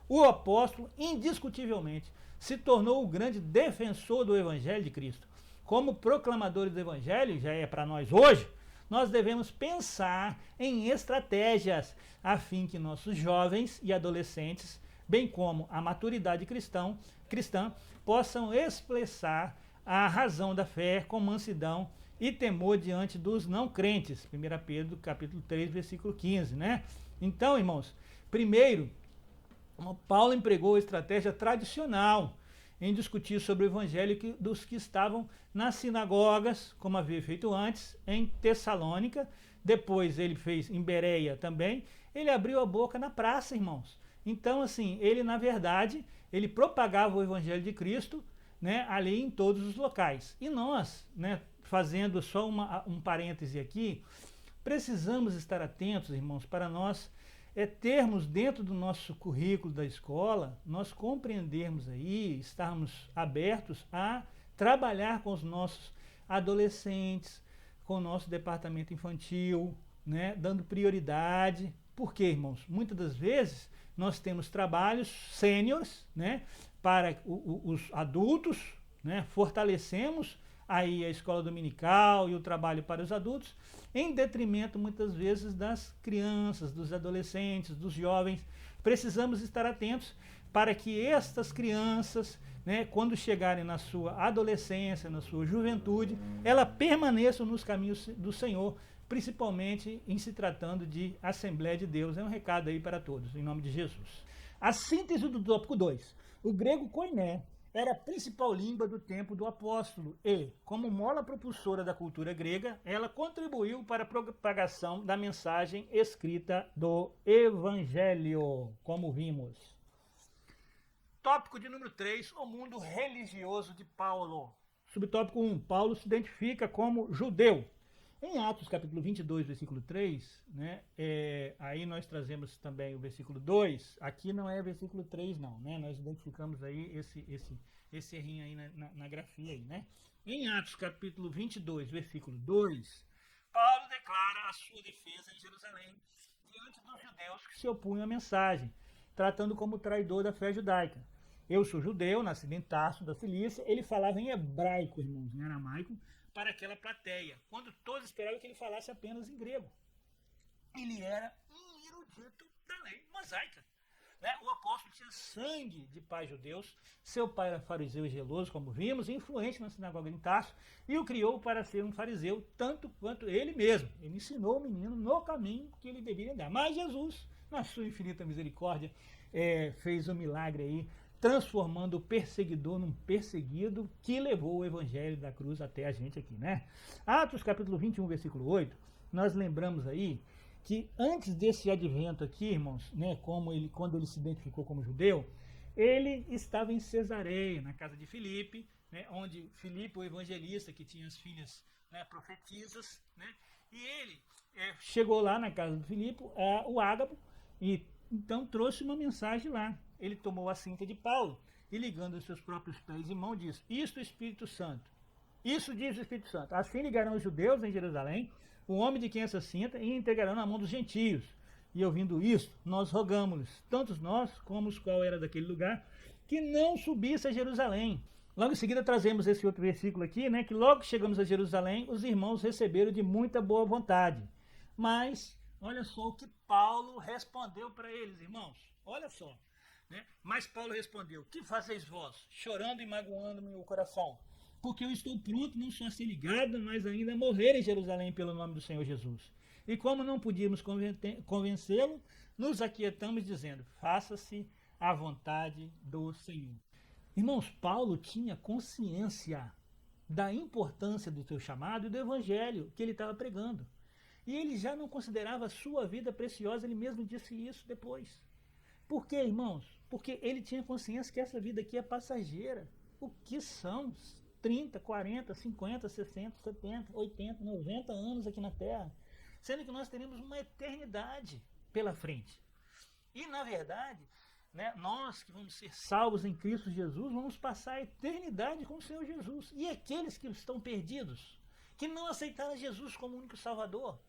O apóstolo, indiscutivelmente, se tornou o grande defensor do Evangelho de Cristo. Como proclamadores do Evangelho, já é para nós hoje, nós devemos pensar em estratégias a fim que nossos jovens e adolescentes, bem como a maturidade cristã, possam expressar a razão da fé com mansidão e temor diante dos não crentes. 1 Pedro capítulo 3, versículo 15, né? Então, irmãos, primeiro, Paulo empregou a estratégia tradicional em discutir sobre o evangelho dos que estavam nas sinagogas, como havia feito antes, em Tessalônica. Depois ele fez em Bereia também. Ele abriu a boca na praça, irmãos. Então, assim, ele, na verdade, ele propagava o evangelho de Cristo, né, ali em todos os locais. E nós, né, fazendo só um parêntese aqui, precisamos estar atentos, irmãos, para nós termos dentro do nosso currículo da escola, nós compreendermos aí, estarmos abertos a trabalhar com os nossos adolescentes, com o nosso departamento infantil, né, dando prioridade. Por quê, irmãos? Muitas das vezes nós temos trabalhos sêniores, né, para os adultos, né, fortalecemos aí a escola dominical e o trabalho para os adultos, em detrimento muitas vezes das crianças, dos adolescentes, dos jovens. Precisamos estar atentos para que estas crianças, né, quando chegarem na sua adolescência, na sua juventude, ela permaneçam nos caminhos do Senhor, principalmente em se tratando de Assembleia de Deus. É um recado aí para todos, em nome de Jesus. A síntese do tópico 2. O grego koiné era a principal língua do tempo do apóstolo e, como mola propulsora da cultura grega, ela contribuiu para a propagação da mensagem escrita do Evangelho, como vimos. Tópico de número 3, o mundo religioso de Paulo. Subtópico 1, Paulo se identifica como judeu. Em Atos capítulo 22, versículo 3, né, aí nós trazemos também o versículo 2, aqui não é versículo 3 não, né, nós identificamos aí esse errinho aí na grafia aí, né. Em Atos capítulo 22, versículo 2, Paulo declara a sua defesa em Jerusalém diante dos judeus que se opunham à mensagem, tratando como traidor da fé judaica. Eu sou judeu, nascido em Tarso, da Cilícia. Ele falava em hebraico, irmãos, em aramaico, para aquela plateia, quando todos esperavam que ele falasse apenas em grego. Ele era um erudito da lei mosaica. Né? O apóstolo tinha sangue de pais judeus, seu pai era fariseu e zeloso, como vimos, influente na sinagoga de Tarso, e o criou para ser um fariseu, tanto quanto ele mesmo. Ele ensinou o menino no caminho que ele deveria andar. Mas Jesus, na sua infinita misericórdia, fez um milagre aí, transformando o perseguidor num perseguido, que levou o evangelho da cruz até a gente aqui, né? Atos capítulo 21, versículo 8, nós lembramos aí que antes desse advento aqui, irmãos, né, quando ele se identificou como judeu, ele estava em Cesareia, na casa de Filipe, né, onde Filipe, o evangelista, que tinha as filhas, né, profetisas, né, e ele chegou lá na casa de Filipe, o Ágabo, e então trouxe uma mensagem lá. Ele tomou a cinta de Paulo e, ligando os seus próprios pés e mãos, diz: isto, Espírito Santo, isso diz o Espírito Santo, assim ligarão os judeus em Jerusalém o homem de quem essa cinta e entregarão na mão dos gentios. E ouvindo isto, nós rogamos-lhes, tantos nós como os qual era daquele lugar, que não subisse a Jerusalém. Logo em seguida trazemos esse outro versículo aqui, né, que logo que chegamos a Jerusalém, os irmãos receberam de muita boa vontade. Mas olha só o que Paulo respondeu para eles, irmãos. Olha só. Né? Mas Paulo respondeu: que fazeis vós, chorando e magoando meu coração? Porque eu estou pronto não só a ser ligado, mas ainda a morrer em Jerusalém pelo nome do Senhor Jesus. E como não podíamos convencê-lo, nos aquietamos dizendo: faça-se a vontade do Senhor. Irmãos, Paulo tinha consciência da importância do seu chamado e do evangelho que ele estava pregando. E ele já não considerava a sua vida preciosa, ele mesmo disse isso depois. Por quê, irmãos? Porque ele tinha consciência que essa vida aqui é passageira. O que são 30, 40, 50, 60, 70, 80, 90 anos aqui na Terra? sendo que nós teremos uma eternidade pela frente. E, na verdade, né, nós que vamos ser salvos em Cristo Jesus, vamos passar a eternidade com o Senhor Jesus. E aqueles que estão perdidos, que não aceitaram Jesus como único Salvador,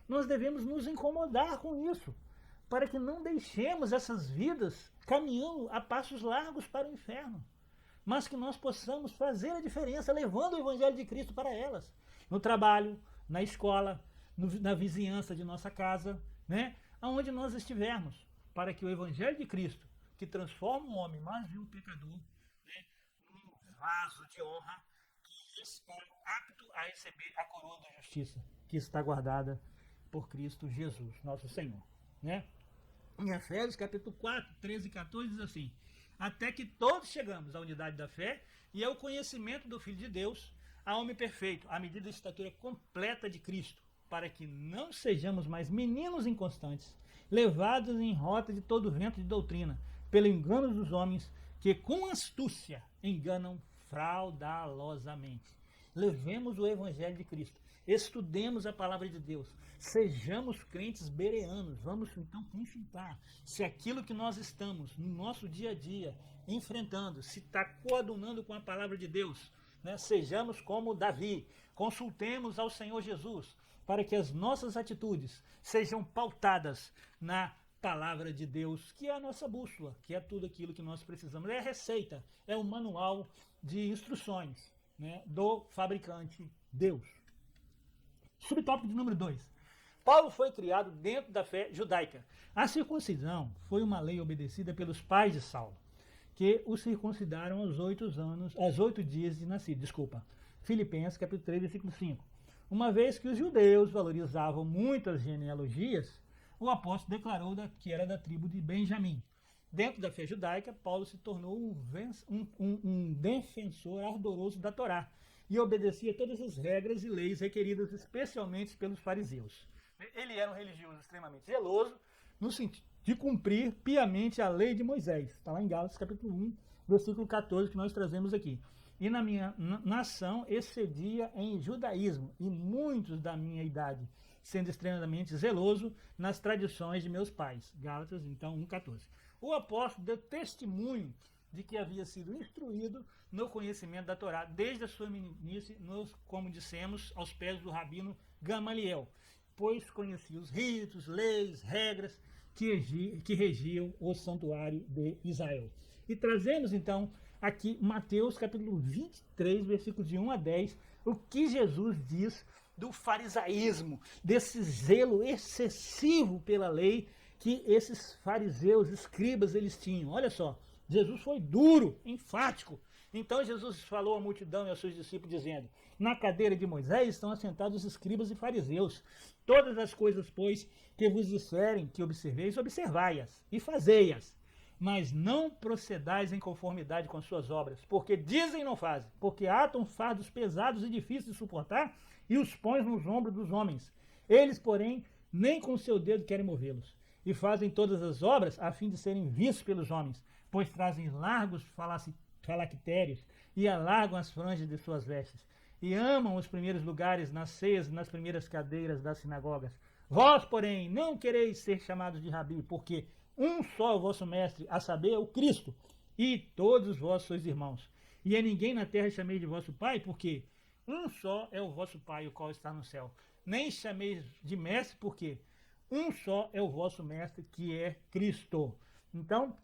nós devemos nos incomodar com isso, para que não deixemos essas vidas caminhando a passos largos para o inferno, mas que nós possamos fazer a diferença, levando o Evangelho de Cristo para elas, no trabalho, na escola, na vizinhança de nossa casa, né, aonde nós estivermos, para que o Evangelho de Cristo, que transforma um homem mais vil pecador, né, num vaso de honra, que está apto a receber a coroa da justiça, que está guardada por Cristo Jesus, nosso Senhor. Né? Em Efésios capítulo 4, 13 e 14 diz assim: até que todos chegamos à unidade da fé e ao conhecimento do Filho de Deus, a homem perfeito, à medida da estatura completa de Cristo, para que não sejamos mais meninos inconstantes, levados em rota de todo vento de doutrina, pelo engano dos homens, que com astúcia enganam fraudulosamente. Levemos o Evangelho de Cristo, estudemos a palavra de Deus, sejamos crentes bereanos. Vamos então consultar se aquilo que nós estamos no nosso dia a dia enfrentando, se está coadunando com a palavra de Deus, né? Sejamos como Davi, consultemos ao Senhor Jesus, para que as nossas atitudes sejam pautadas na palavra de Deus, que é a nossa bússola, que é tudo aquilo que nós precisamos. É a receita, é o manual de instruções, né, do fabricante Deus. Subtópico de número 2. Paulo foi criado dentro da fé judaica. A circuncisão foi uma lei obedecida pelos pais de Saulo, que o circuncidaram aos 8 dias de nascido. Filipenses capítulo 3, versículo 5. Uma vez que os judeus valorizavam muito as genealogias, o apóstolo declarou que era da tribo de Benjamim. Dentro da fé judaica, Paulo se tornou um defensor ardoroso da Torá e obedecia todas as regras e leis requeridas especialmente pelos fariseus. Ele era um religioso extremamente zeloso, no sentido de cumprir piamente a lei de Moisés. Está lá em Gálatas capítulo 1, versículo 14, que nós trazemos aqui. E na minha nação excedia em judaísmo, e muitos da minha idade, sendo extremamente zeloso nas tradições de meus pais. Gálatas, então, 1,14. O apóstolo deu testemunho de que havia sido instruído no conhecimento da Torá, desde a sua meninice, como dissemos, aos pés do rabino Gamaliel, pois conhecia os ritos, leis, regras que regiam o santuário de Israel. E trazemos, então, aqui Mateus capítulo 23, versículos de 1 a 10, o que Jesus diz do farisaísmo, desse zelo excessivo pela lei que esses fariseus, escribas, eles tinham. Olha só, Jesus foi duro, enfático. Então Jesus falou à multidão e aos seus discípulos, dizendo: na cadeira de Moisés estão assentados os escribas e fariseus. Todas as coisas, pois, que vos disserem que observeis, observai-as e fazei-as. Mas não procedais em conformidade com as suas obras, porque dizem e não fazem, porque atam fardos pesados e difíceis de suportar e os põem nos ombros dos homens. Eles, porém, nem com o seu dedo querem movê-los. E fazem todas as obras a fim de serem vistos pelos homens, pois trazem largos falactérios e alargam as franjas de suas vestes, e amam os primeiros lugares nas ceias e nas primeiras cadeiras das sinagogas. Vós, porém, não quereis ser chamados de rabi, porque um só é o vosso mestre, a saber, o Cristo, e todos vós sois irmãos. E a ninguém na terra chameis de vosso pai, porque um só é o vosso pai, o qual está no céu. Nem chameis de mestre, porque um só é o vosso mestre, que é Cristo. Então,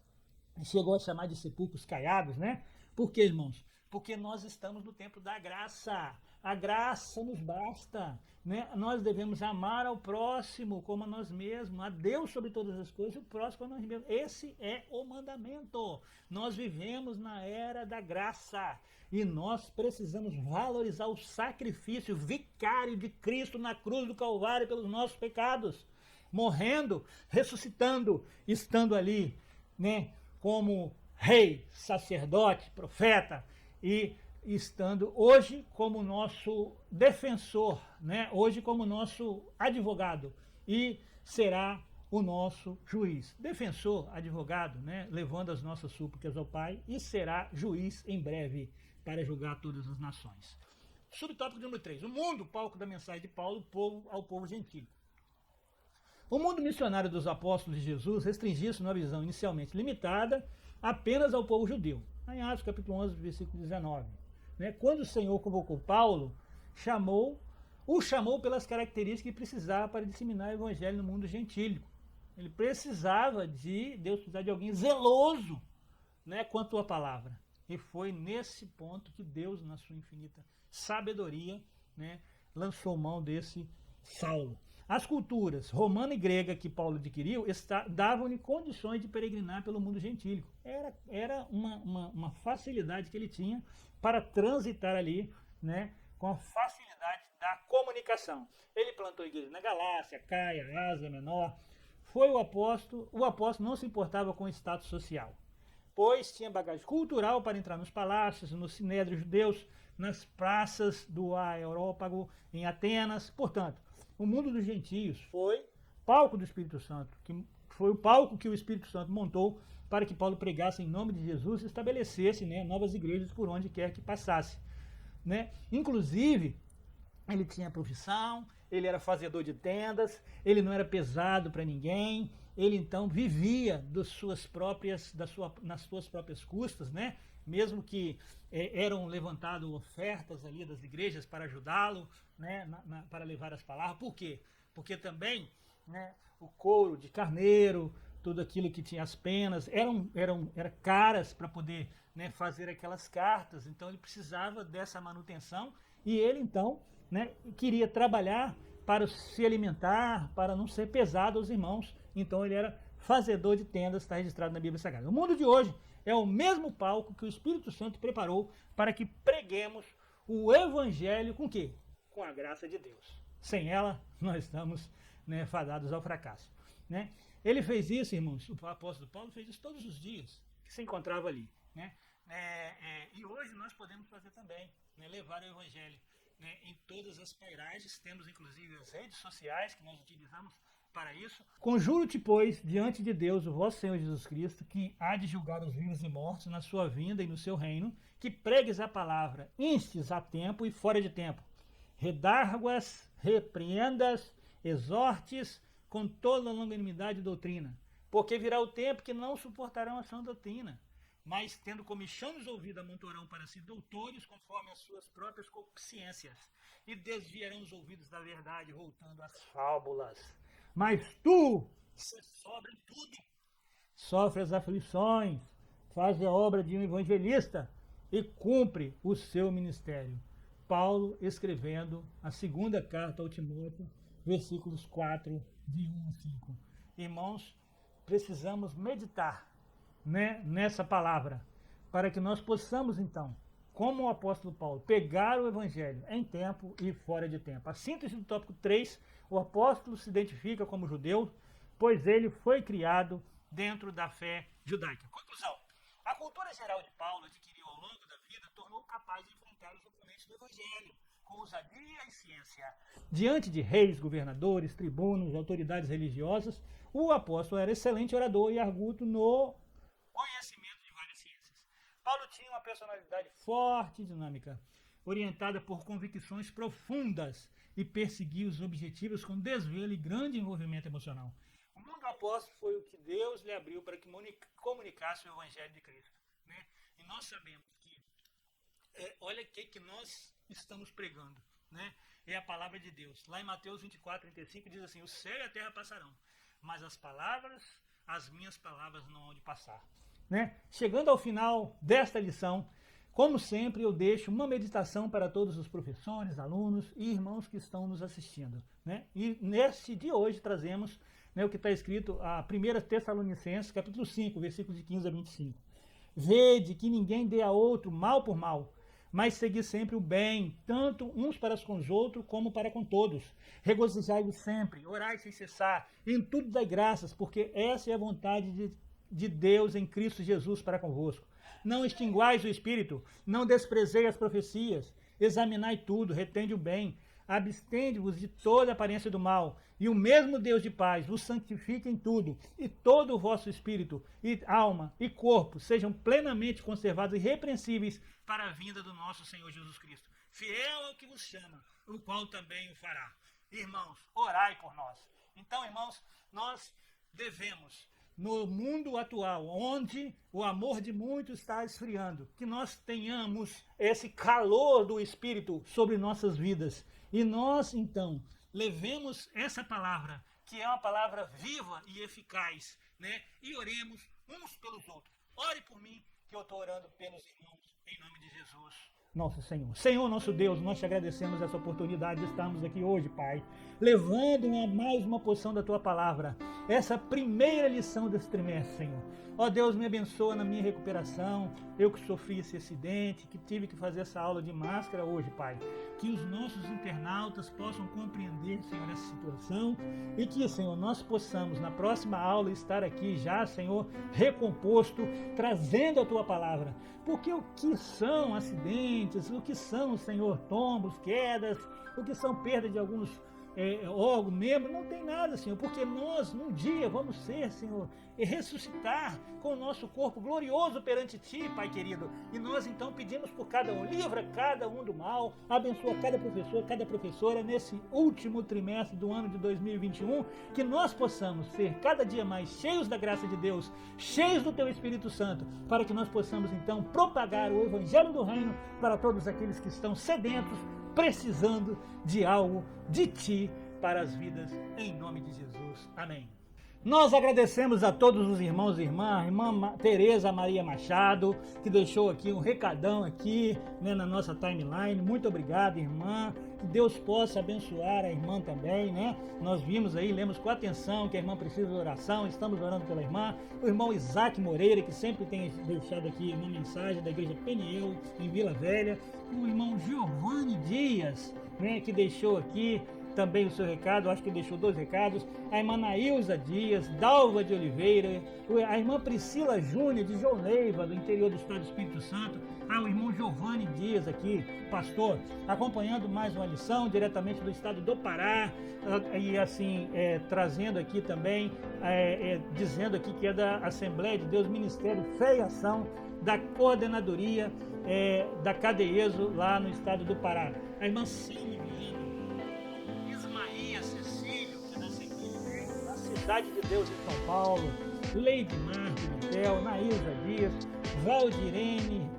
chegou a chamar de sepulcros caiados, né? Por quê, irmãos? Porque nós estamos no tempo da graça. A graça nos basta, né? Nós devemos amar ao próximo como a nós mesmos, a Deus sobre todas as coisas e o próximo a nós mesmos. Esse é o mandamento. Nós vivemos na era da graça e nós precisamos valorizar o sacrifício vicário de Cristo na cruz do Calvário pelos nossos pecados, morrendo, ressuscitando, estando ali, né, como rei, sacerdote, profeta, e estando hoje como nosso defensor, né, hoje como nosso advogado, e será o nosso juiz. Defensor, advogado, né, levando as nossas súplicas ao Pai, e será juiz em breve para julgar todas as nações. Subtópico número 3. O mundo, palco da mensagem de Paulo, ao povo gentil. O mundo missionário dos apóstolos de Jesus restringia-se numa visão inicialmente limitada apenas ao povo judeu. Em Atos capítulo 11, versículo 19. Né? Quando o Senhor convocou Paulo, o chamou pelas características que precisava para disseminar o evangelho no mundo gentílico. Ele precisava Deus precisava de alguém zeloso, né, quanto à palavra. E foi nesse ponto que Deus, na sua infinita sabedoria, né, lançou mão desse Saulo. As culturas romana e grega que Paulo adquiriu davam-lhe condições de peregrinar pelo mundo gentílico. Era uma facilidade que ele tinha para transitar ali, né, com a facilidade da comunicação. Ele plantou igrejas na Galácia, Caia, Ásia Menor. O apóstolo não se importava com o status social, pois tinha bagagem cultural para entrar nos palácios, nos sinédrios judeus, nas praças do Aerópago, em Atenas. Portanto, o mundo dos gentios foi palco do Espírito Santo, que foi o palco que o Espírito Santo montou para que Paulo pregasse em nome de Jesus e estabelecesse, né, novas igrejas por onde quer que passasse. Né? Inclusive, ele tinha profissão, ele era fazedor de tendas, ele não era pesado para ninguém, ele então vivia nas suas próprias custas, né? Mesmo que eram levantadas ofertas ali das igrejas para ajudá-lo, né? Para levar as palavras. Por quê? Porque também, né, o couro de carneiro, tudo aquilo que tinha as penas, eram caras para poder, né, fazer aquelas cartas, então ele precisava dessa manutenção e ele então, né, queria trabalhar para se alimentar, para não ser pesado aos irmãos, então ele era fazedor de tendas, está registrado na Bíblia Sagrada. O mundo de hoje é o mesmo palco que o Espírito Santo preparou para que preguemos o Evangelho com o quê? Com a graça de Deus. Sem ela, nós estamos, né, fadados ao fracasso. Né? Ele fez isso, irmãos, o apóstolo Paulo fez isso todos os dias que se encontrava ali. Né? E hoje nós podemos fazer também, né, levar o Evangelho, né, em todas as pairagens. Temos inclusive as redes sociais que nós utilizamos para isso. Conjuro-te, pois, diante de Deus, o vosso Senhor Jesus Cristo, que há de julgar os vivos e mortos na sua vinda e no seu reino, que pregues a palavra, instes a tempo e fora de tempo, redarguas, repreendas, exortes com toda a longanimidade e doutrina, porque virá o tempo que não suportarão a sã doutrina, mas tendo comichão nos ouvidos amontoarão para si doutores conforme as suas próprias concupiscências, e desviarão os ouvidos da verdade, voltando às fábulas. Mas tu, se sobra em tudo, sofre as aflições, faz a obra de um evangelista e cumpre o seu ministério. Paulo escrevendo a segunda carta ao Timóteo, versículos 4, de 1 a 5. Irmãos, precisamos meditar, né, nessa palavra, para que nós possamos então, como o apóstolo Paulo, pegar o evangelho em tempo e fora de tempo. A síntese do tópico 3, o apóstolo se identifica como judeu, pois ele foi criado dentro da fé judaica. Conclusão: a cultura geral de Paulo adquiriu ao longo da vida tornou capaz de enfrentar os oponentes do evangelho com ousadia e ciência. Diante de reis, governadores, tribunos, autoridades religiosas, o apóstolo era excelente orador e arguto no conhecimento de várias ciências. Paulo tinha uma personalidade forte e dinâmica, orientada por convicções profundas, e perseguia os objetivos com desvelo e grande envolvimento emocional. O mundo do apóstolo foi o que Deus lhe abriu para que comunicasse o Evangelho de Cristo. Né? E nós sabemos que, olha o que nós estamos pregando. Né? É a palavra de Deus. Lá em Mateus 24, 35 diz assim: o céu e a terra passarão, mas as minhas palavras não hão de passar. Né? Chegando ao final desta lição, como sempre, eu deixo uma meditação para todos os professores, alunos e irmãos que estão nos assistindo. Né? E neste de hoje trazemos, né, o que está escrito a 1 Tessalonicenses, capítulo 5, versículos de 15 a 25. Vede que ninguém dê a outro mal por mal, mas segui sempre o bem, tanto uns para com os outros, como para com todos. Regozijai-vos sempre, orai sem cessar, em tudo dai graças, porque essa é a vontade de Deus em Cristo Jesus para convosco. Não extinguais o Espírito, não desprezei as profecias, examinai tudo, retende o bem, abstende-vos de toda aparência do mal, e o mesmo Deus de paz vos santifique em tudo, e todo o vosso espírito, e alma, e corpo sejam plenamente conservados e irrepreensíveis para a vinda do nosso Senhor Jesus Cristo. Fiel ao que vos chama, o qual também o fará. Irmãos, orai por nós. Então, irmãos, nós devemos, no mundo atual, onde o amor de muitos está esfriando, que nós tenhamos esse calor do Espírito sobre nossas vidas. E nós, então, levemos essa palavra, que é uma palavra viva e eficaz, né? E oremos uns pelos outros. Ore por mim, que eu estou orando pelos irmãos, em nome de Jesus. Nosso Senhor. Senhor, nosso Deus, nós te agradecemos essa oportunidade de estarmos aqui hoje, Pai, levando mais uma porção da Tua palavra, essa primeira lição desse trimestre, Senhor. Ó Deus, me abençoa na minha recuperação, eu que sofri esse acidente, que tive que fazer essa aula de máscara hoje, Pai. Que os nossos internautas possam compreender, Senhor, essa situação e que, Senhor, nós possamos, na próxima aula, estar aqui já, Senhor, recomposto, trazendo a Tua palavra. Porque o que são acidentes, o que são, Senhor, tombos, quedas, o que são perda de alguns órgãos, membros, não tem nada, Senhor, porque nós, num dia, vamos ser, Senhor, e ressuscitar com o nosso corpo glorioso perante Ti, Pai querido. E nós, então, pedimos por cada um, livra cada um do mal, abençoa cada professor, cada professora, nesse último trimestre do ano de 2021, que nós possamos ser cada dia mais cheios da graça de Deus, cheios do Teu Espírito Santo, para que nós possamos, então, propagar o Evangelho do Reino para todos aqueles que estão sedentos, precisando de algo de Ti para as vidas, em nome de Jesus. Amém. Nós agradecemos a todos os irmãos e irmãs, a irmã Tereza Maria Machado, que deixou aqui um recadão aqui, né, na nossa timeline. Muito obrigado, irmã. Que Deus possa abençoar a irmã também, né? Nós vimos aí, lemos com atenção que a irmã precisa de oração, estamos orando pela irmã. O irmão Isaac Moreira, que sempre tem deixado aqui uma mensagem da igreja Peniel, em Vila Velha. O irmão Giovanni Dias, né, que deixou aqui também o seu recado, acho que deixou 2 recados. A irmã Nailza Dias, Dalva de Oliveira, a irmã Priscila Júnior de João Neiva, do interior do estado do Espírito Santo, o irmão Giovanni Dias aqui, pastor, acompanhando mais uma lição diretamente do estado do Pará, e assim, trazendo aqui também, dizendo aqui que é da Assembleia de Deus, Ministério Fé e Ação, da coordenadoria da CADEESO, lá no estado do Pará. A irmã Cília Cecílio, que é da Assembleia da Cidade de Deus em São Paulo, Leide Marques Mitel, Nailza Dias, Valdirene